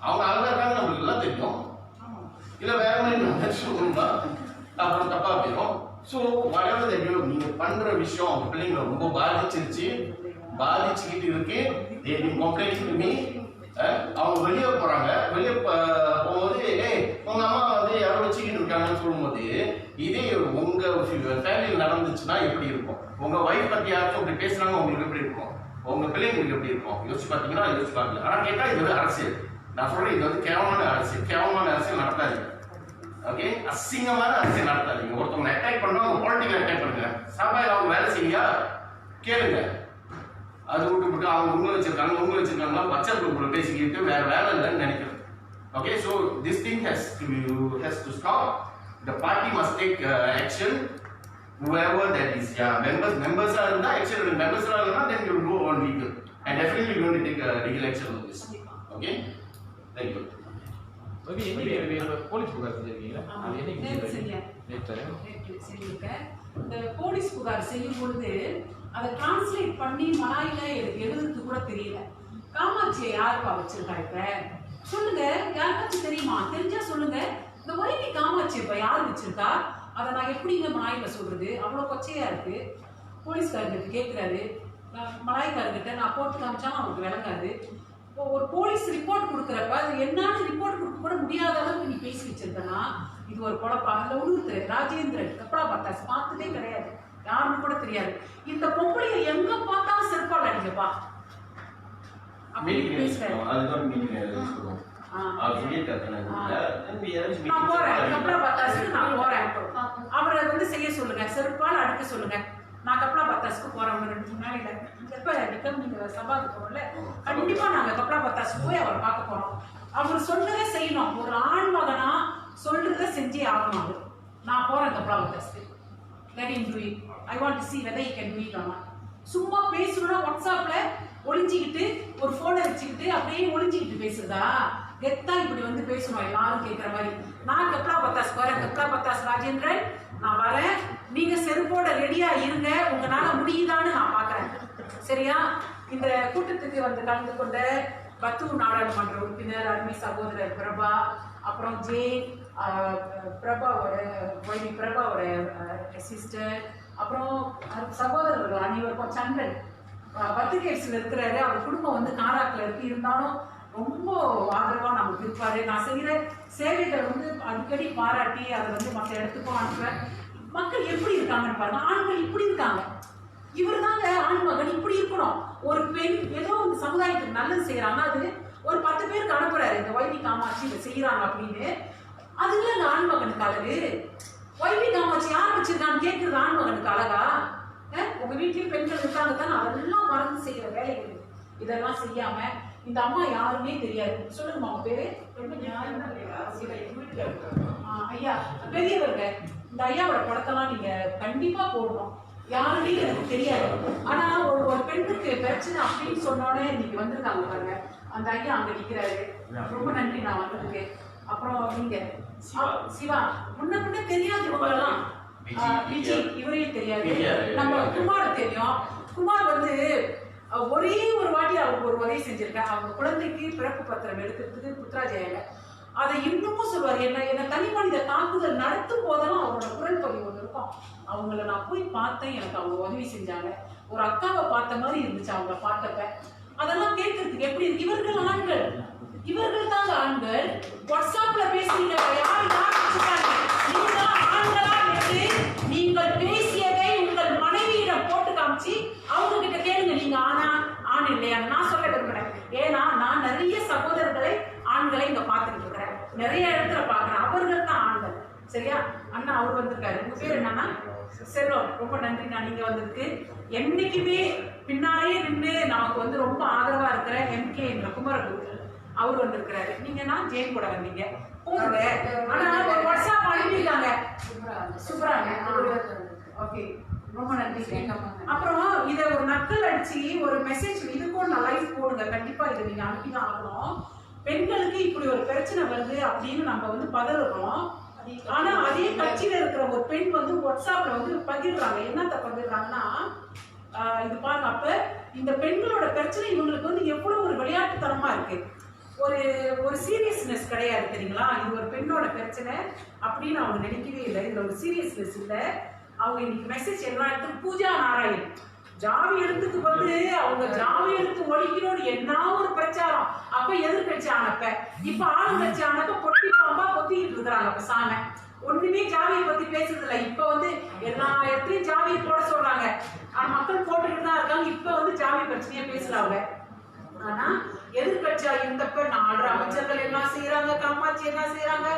அவங்க அழகா இருக்காங்க நம்மளுக்கு எல்லாம் தெரியும், இல்ல வேற மாதிரி சொல்லுங்களா அப்புறம் தப்பா போயிடும். ஸோ whatever that you நீங்க பண்ற விஷயம் அவங்க பிள்ளைங்களை ரொம்ப பாதிச்சிருச்சு, பாதிச்சுக்கிட்டு இருக்கு. கம்ப்ளைண்ட் பண்ணி அவங்க வெளியே போறாங்க. வெளியே போகும்போது உங்க அம்மா வந்து யாரோ வச்சுக்கிட்டு இருக்காங்கன்னு சொல்லும்போது, இதே உங்க ஃபேமிலியில் நடந்துச்சுன்னா எப்படி இருக்கும்? உங்க ஒய்ஃப் பத்தி யாருக்கும் அப்படி பேசுறாங்க, உங்களுக்கு எப்படி இருக்கும்? உங்க பிள்ளைங்களுக்கு எப்படி இருக்கும்? யோசிச்சு பார்த்தீங்கன்னா யோசிச்சு பார்க்கல. ஆனா கேட்டா இது வந்து அரசியல். நான் சொல்றேன், இது வந்து கேவலமான அரசியல் நடத்தாதீங்க. ஓகே, அசிங்கமான அரசியல் நடத்தாதீங்க. ஒருத்தவங்க அட்டாக் பண்ணா அவங்க பொலிட்டிக்கல் அட்டாக் பண்ணுங்க. சபையில் அவங்க வேலை செய்யா கேளுங்க. அது விட்டு அவங்க உங்களை வச்சிருக்காங்களா பச்சை குரூப்ல பேசிக்கிட்டு வேற வேலை இல்லைன்னு நினைக்கிறேன். Okay, so this thing has to stop. The party must take action. Whoever that is, members are in the action. Members are not, then you will go on legal, and definitely going to take legal action on this. Okay, thank you. Police புகார் செஞ்சிருக்கீங்களா? அது என்னைக்கு செஞ்சிருக்கேன். இந்த police புகார் செய்யும் பொழுது அதை translate பண்ணி மலாயில எழுதுறது கூட தெரியல. காமாட்சியை யாருப்பா வச்சிருக்கா? இப்ப சொல்லுங்க, யாருக்காச்சும் தெரியுமா? தெரிஞ்சா சொல்லுங்க. இந்த ஒய்வி காமாட்சி இப்ப யாரு வச்சிருக்கா? அதை நான் எப்படிங்க மலாயில சொல்றது? அவ்வளவு கொச்சையா இருக்கு. போலீஸ்காரர்கிட்ட கேட்கிறாரு, மலாய்க்காரர்கிட்ட நான் போட்டு காமிச்சாலும் அவருக்கு விளங்காது. ஒரு போலீஸ் ரிப்போர்ட் கொடுக்குறப்ப அது என்னன்னு ரிப்போர்ட் கொடுக்க கூட முடியாத அளவுக்கு நீ பேசி வச்சிருக்கனா இது ஒரு குழப்பா. அதுல ஒண்ணு ராஜேந்திரன் கப்பலா பத்தாஸ் பார்த்ததே கிடையாது, யாருன்னு கூட தெரியாது. இந்த பொம்பளைய எங்க பார்த்தாலும் செருப்பால் அடிக்கப்பா. நான் போறேன், கப்பலா பத்தாஸ்க்கு நான் போறேன். அவரை வந்து செய்ய சொல்லுங்க, செருப்பால் அடிக்க சொல்லுங்க. நான் கப்பலா பத்தாஸ்க்கு போறேன். 2 நாளையில எப்ப நிக்கம் நீங்க சபாக்கு போறோம்ல, கண்டிப்பா நாங்க கப்பலா பத்தாஸ் போய் அவரை பார்க்க போறோம். அவர் சொன்னதை செய்யணும். ஒரு ஆண் மகனா சொல்றதை செஞ்சே ஆகணும். நான் போறேன் கப்பலா பத்தாஸ்க்கு. Let him do it. I want to see whether he can do it or not. சும்மா பேசணும்னா வாட்ஸ்அப்ல ஒளிஞ்சிக்கிட்டு ஒரு போனை வச்சுக்கிட்டு அப்படியே ஒளிஞ்சிக்கிட்டு பேசுறதா? கெத்தா இப்படி வந்து பேசணும் எல்லாரும் கேட்கிற மாதிரி. நான் கப்பலா பத்தாஸ் போறேன். கப்பலா பத்தாஸ் ராஜேந்திரன் நான் வரேன். நீங்க செருப்போட ரெடியா இருங்க. உங்களால முடியுதான்னு நான் பாக்குறேன். சரியா? இந்த கூட்டத்துக்கு வந்து கலந்து கொண்ட பத்தூர் நாடாளுமன்ற உறுப்பினர் அருமை சகோதரர் பிரபா, அப்புறம் பிரபாவோட சிஸ்டர், அப்புறம் சகோதரர்கள் அனைவருக்கும், சந்திரன் பத்திரிகைல இருக்கிறாரு. அவர் குடும்பம் வந்து காராக்கில் இருக்கு. இருந்தாலும் ரொம்ப ஆதரவா நமக்கு இருப்பாரு. நான் செய்யற சேவைகள் வந்து அடிக்கடி பாராட்டி அதை வந்து மற்ற இடத்துக்கும் அனுப்புறேன். மக்கள் எப்படி இருக்காங்கன்னு பாருங்க. ஆண்கள் இப்படி இருக்காங்க. இவர் தாங்க ஆண் மகன் இப்படி இருக்கணும். ஒரு பெண் ஏதோ இந்த சமுதாயத்துக்கு நல்லது செய்யறாங்க, அது ஒரு 10 பேருக்கு அனுப்புறாரு. இந்த ஒய்வி காமாட்சி இதை செய்யறாங்க அப்படின்னு. அது இல்ல இந்த ஆண் மகனுக்கு அழகு. ஒய்வி காமாட்சி யார் வச்சிருக்கான்னு கேட்கறது ஆண் மகனுக்கு அழகா? உங்க வீட்லயும் பெண்கள் இருக்காங்க தானே, அதெல்லாம் மறந்து செய்யற வேலைகள். இதெல்லாம் செய்யாம இந்த அம்மா யாருன்னே தெரியாது. சொல்லுங்கம்மா உங்க பேரு? ஐயா பெரியவருங்க. இந்த ஐயாவோட படத்தெல்லாம் நீங்க கண்டிப்பா போடணும். யாருமே எனக்கு தெரியாது. ஆனா ஒரு பெண்ணுக்கு பிரச்சனை அப்படின்னு சொன்னோடனே இன்னைக்கு வந்திருக்காங்க பாருங்க. அந்த ஐயா அங்க நிக்கிறாரு. ரொம்ப நன்றி நான் வந்ததுக்கு. அப்புறம் நீங்க சிவா முன்ன தெரியாது இவங்களெல்லாம். விஜய் இவரையும் தெரியாது. நம்ம குமார் தெரியும். குமார் வந்து ஒரே ஒரு வாட்டி அவருக்கு ஒரு உதவி செஞ்சிருக்கேன். அவங்க குழந்தைக்கு பிறப்பு பத்திரம் எடுக்கிறதுக்கு புத்ராஜயால அதை இன்னமும் சொல்லுவார். என்ன தனி மனித தாக்குதல் நடத்தும் போதெல்லாம் அவரோட குரல் பதிவு ஒன்று இருக்கும். அவங்கள நான் போய் பார்த்தேன், எனக்கு அவங்க உதவி செஞ்சாங்க. ஒரு அக்காவை பார்த்த மாதிரி இருந்துச்சு அவங்கள பார்த்தப்ப. அதெல்லாம் கேட்கறதுக்கு எப்படி இருக்கு? இவர்கள் ஆண்கள், இவர்கள் தாங்க ஆண்கள். வாட்ஸ்அப்ல பேசுறீங்க, யார் நீங்க ஆண்களா என்று நீங்கள் பேசியதை உங்கள் மனைவியிடம் போட்டு காமிச்சு அவங்க கிட்ட கேளுங்க, நீங்க ஆண் இல்லையா? நான் சொல்ல விரும்புறேன். ஏன்னா நான் நிறைய சகோதரர்களை ஆண்களை இங்க பாத்துக்கிட்டு இருக்கிறேன், நிறைய இடத்துல பாக்குறேன். அவர்கள் தான் ஆண்கள். சரியா? அண்ணா அவர் வந்திருக்காரு. உங்க பேர் என்னன்னா? செல்வம். ரொம்ப நன்றி நான் நீங்க வந்ததுக்கு. என்னைக்குமே பின்னாலேயே நின்று நமக்கு வந்து ரொம்ப ஆதரவா இருக்கிற MK என்ற குமரகுரு அவர் வந்திருக்கிறாரு. நீங்க நான் ஜெயின் கூட வந்தீங்க போங்க. ஆனா வாட்ஸ்அப் அனுப்பியிருக்காங்க சூப்பராங்க. ஓகே ரொம்ப நன்றி. அப்புறம் இதை ஒரு நக்கல் அடிச்சு ஒரு மெசேஜ் இதுக்கும் நான் லைஃப் போடுங்க. கண்டிப்பா இதை நீங்க அனுப்பிதான் ஆகணும். பெண்களுக்கு இப்படி ஒரு பிரச்சனை வருது அப்படின்னு நம்ம வந்து பதறுறோம். ஆனா அதே கட்சியில இருக்கிற ஒரு பெண் வந்து வாட்ஸ்அப்ல வந்து பகிர்றாங்க. என்னத்த பகிர்றாங்கன்னா இது பாருங்க. அப்ப இந்த பெண்களோட பிரச்சனை இவங்களுக்கு வந்து எவ்வளவு ஒரு விளையாட்டுத்தனமா இருக்கு. ஒரு சீரியஸ்னஸ் கிடையாது தெரியுங்களா? இது ஒரு பெண்ணோட பிரச்சனை அப்படின்னு அவங்க நினைக்கவே இல்லை. இதுல ஒரு சீரியஸ்னஸ் இல்லை. அவங்க இன்னைக்கு மெசேஜ் எல்லாம் எடுத்து பூஜா நாராயண் ஜாவி எழுத்துக்கு வந்து அவங்க ஜாவி எழுத்து ஒழிக்கணும்னு என்ன ஒரு பிரச்சாரம். அப்ப எதிர்கட்சி ஆனப்ப, இப்ப ஆளுங்கட்சி ஆனப்ப பொட்டி பாம்பா பொத்திக்கிட்டு இருக்கிறாங்க. இப்ப சாம ஒண்ணுமே ஜாவியை பத்தி பேசுறது இல்ல. இப்ப வந்து எல்லா இடத்துலயும் ஜாவியை போட சொல்றாங்க. ஆனா மக்கள் போட்டுக்கிட்டு தான் இருக்காங்க. இப்ப வந்து ஜாவி பிரச்சனையா பேசுறாங்க. ஆனா எதிர்கட்சியா இருந்தப்ப 4 அமைச்சர்கள் என்ன செய்யறாங்க, காமாட்சி என்ன செய்யறாங்க,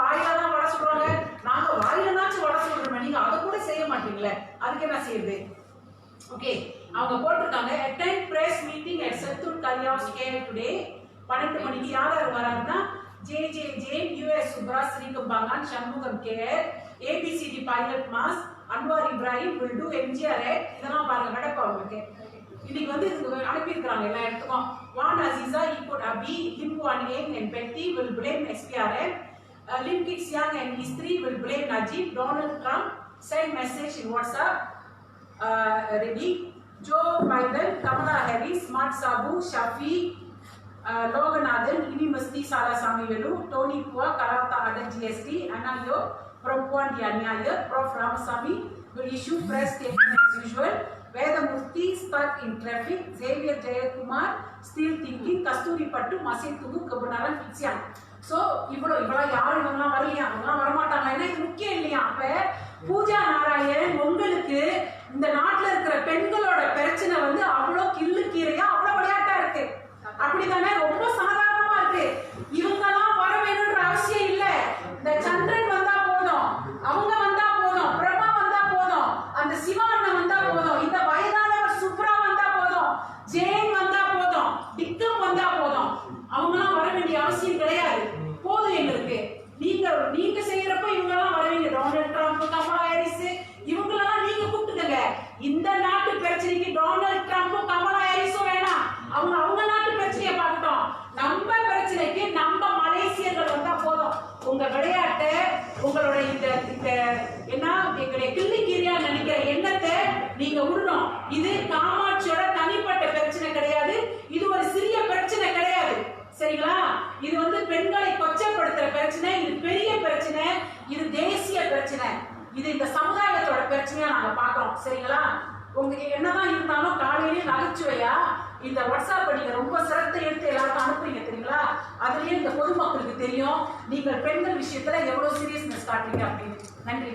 வாயில தான் வட சொல்றாங்க. நாங்க வாயிலனாச்சும் வட சொல்றோம், நீங்க அதை கூட செய்ய மாட்டீங்களே, அதுக்கு என்ன செய்யுது? ஓகே, அவங்க போட்டிருக்காங்க attend press meeting at Sathur Kalya's care today. 12 மணிக்கு யார் யார் வராங்கன்னா JJ Jain, US Subra, Srikambangan, Shanmugam care, ABCD pilot mass, Anwar Ibrahim will do MGR. இதெல்லாம் பாருங்க நடப்பு அவங்களுக்கு. இன்னைக்கு வந்து இதுக்கு அனுப்பி இருக்காங்க எல்லா இடத்துக்கும். One Aziza, Ikot Abi, Limpuan Eng and Betty will blame SPRM. Lim Kit Siang and Mistry will blame Najib. Donald Trump send message in WhatsApp. Ready. Joe Biden, Kamala Harris, Smart Sabu, Shafi, Loganathan, University Sala Samivelu, Tony Pua, Karata Adan GST, Anayo, Propuan Dianyaya, Prof Ramasamy will issue press statement as usual. Vedamurthy stuck in traffic. Xavier Jayakumar still thinking. Kasturi Pattu, Masithugu, Kabunaran, Fixian. So, இவ்வளோ யாரும் இவங்கலாம் வரலையா, அவங்கலாம் வரமாட்டாங்க. ஏன்னா இது முக்கியம் இல்லையா? அப்ப பூஜா நாராயண் உங்களுக்கு இந்த நாட்டுல இருக்கிற பெண்களோட பிரச்சனை வந்து அவ்வளோ கிள்ளு கீரையா, அவ்வளோ விளையாட்டா இருக்கு. அப்படிதானே? ரொம்ப சாதாரணமா இருக்கு. இவங்கெல்லாம் வர வேணும்ன்ற அவசியம் இல்ல. இந்த சந்திரன் வந்தா போதும், அவங்க வந்தா போதும், பிரபா வந்தா போதும், அந்த சிவா அண்ணன் வந்தா போதும், இந்த வயதானவர் சுப்ரா வந்தா போதும், ஜெயின் வந்தா போதும், டிக்கம் வந்தா போதும். அவங்கலாம் வர வேண்டிய அவசியம் கிடையாது. போதும் எங்களுக்கு. நீங்க செய்யறப்ப இவங்கெல்லாம் வரவீங்க. டொனால்ட் ட்ரம்ப், கமலா ஹாரிஸ், இவங்களெல்லாம் நீங்க கூப்பிட்டுக்கங்க. இந்த நாட்டு பிரச்சனைக்கு டொனால்ட் ட்ரம்ப்பும் கமலா ஹாரிஸும் வேணாம். அவங்க நாட்டு பிரச்சனையை பார்க்கட்டும். நம்ம பிரச்சனைக்கு நம்ம மலேசியர்கள் வந்தா போதும். உங்க விளையாட்டை, உங்களோட இந்த என்ன எங்களுடைய கிள்ளிக்கீரியா நினைக்கிற எண்ணத்தை நீங்க விடணும். இது காமாட்சியோட தனிப்பட்ட பிரச்சனை கிடையாது. இது ஒரு சிறிய பிரச்சனை கிடையாது. சரிங்களா? இது வந்து பெண்களை கொச்சப்படுத்துற பிரச்சனை. இது பெரிய பிரச்சனை. இது தேசிய பிரச்சனை. இது இந்த சமுதாயத்தோட பிரச்சனையா நாங்க பாக்குறோம். சரிங்களா? உங்களுக்கு என்னதான் இருந்தாலும் காலையிலேயே நகைச்சுவையா இந்த வாட்ஸ்அப்பை நீங்க ரொம்ப சிரத்தை எடுத்து எல்லாருக்கும் அனுப்புறீங்க தெரியுங்களா? அதுலயே இந்த பொதுமக்களுக்கு தெரியும் நீங்கள் பெண்கள் விஷயத்துல எவ்வளவு சீரியஸ்னஸ் காட்டுறீங்க அப்படின்னு. நன்றி.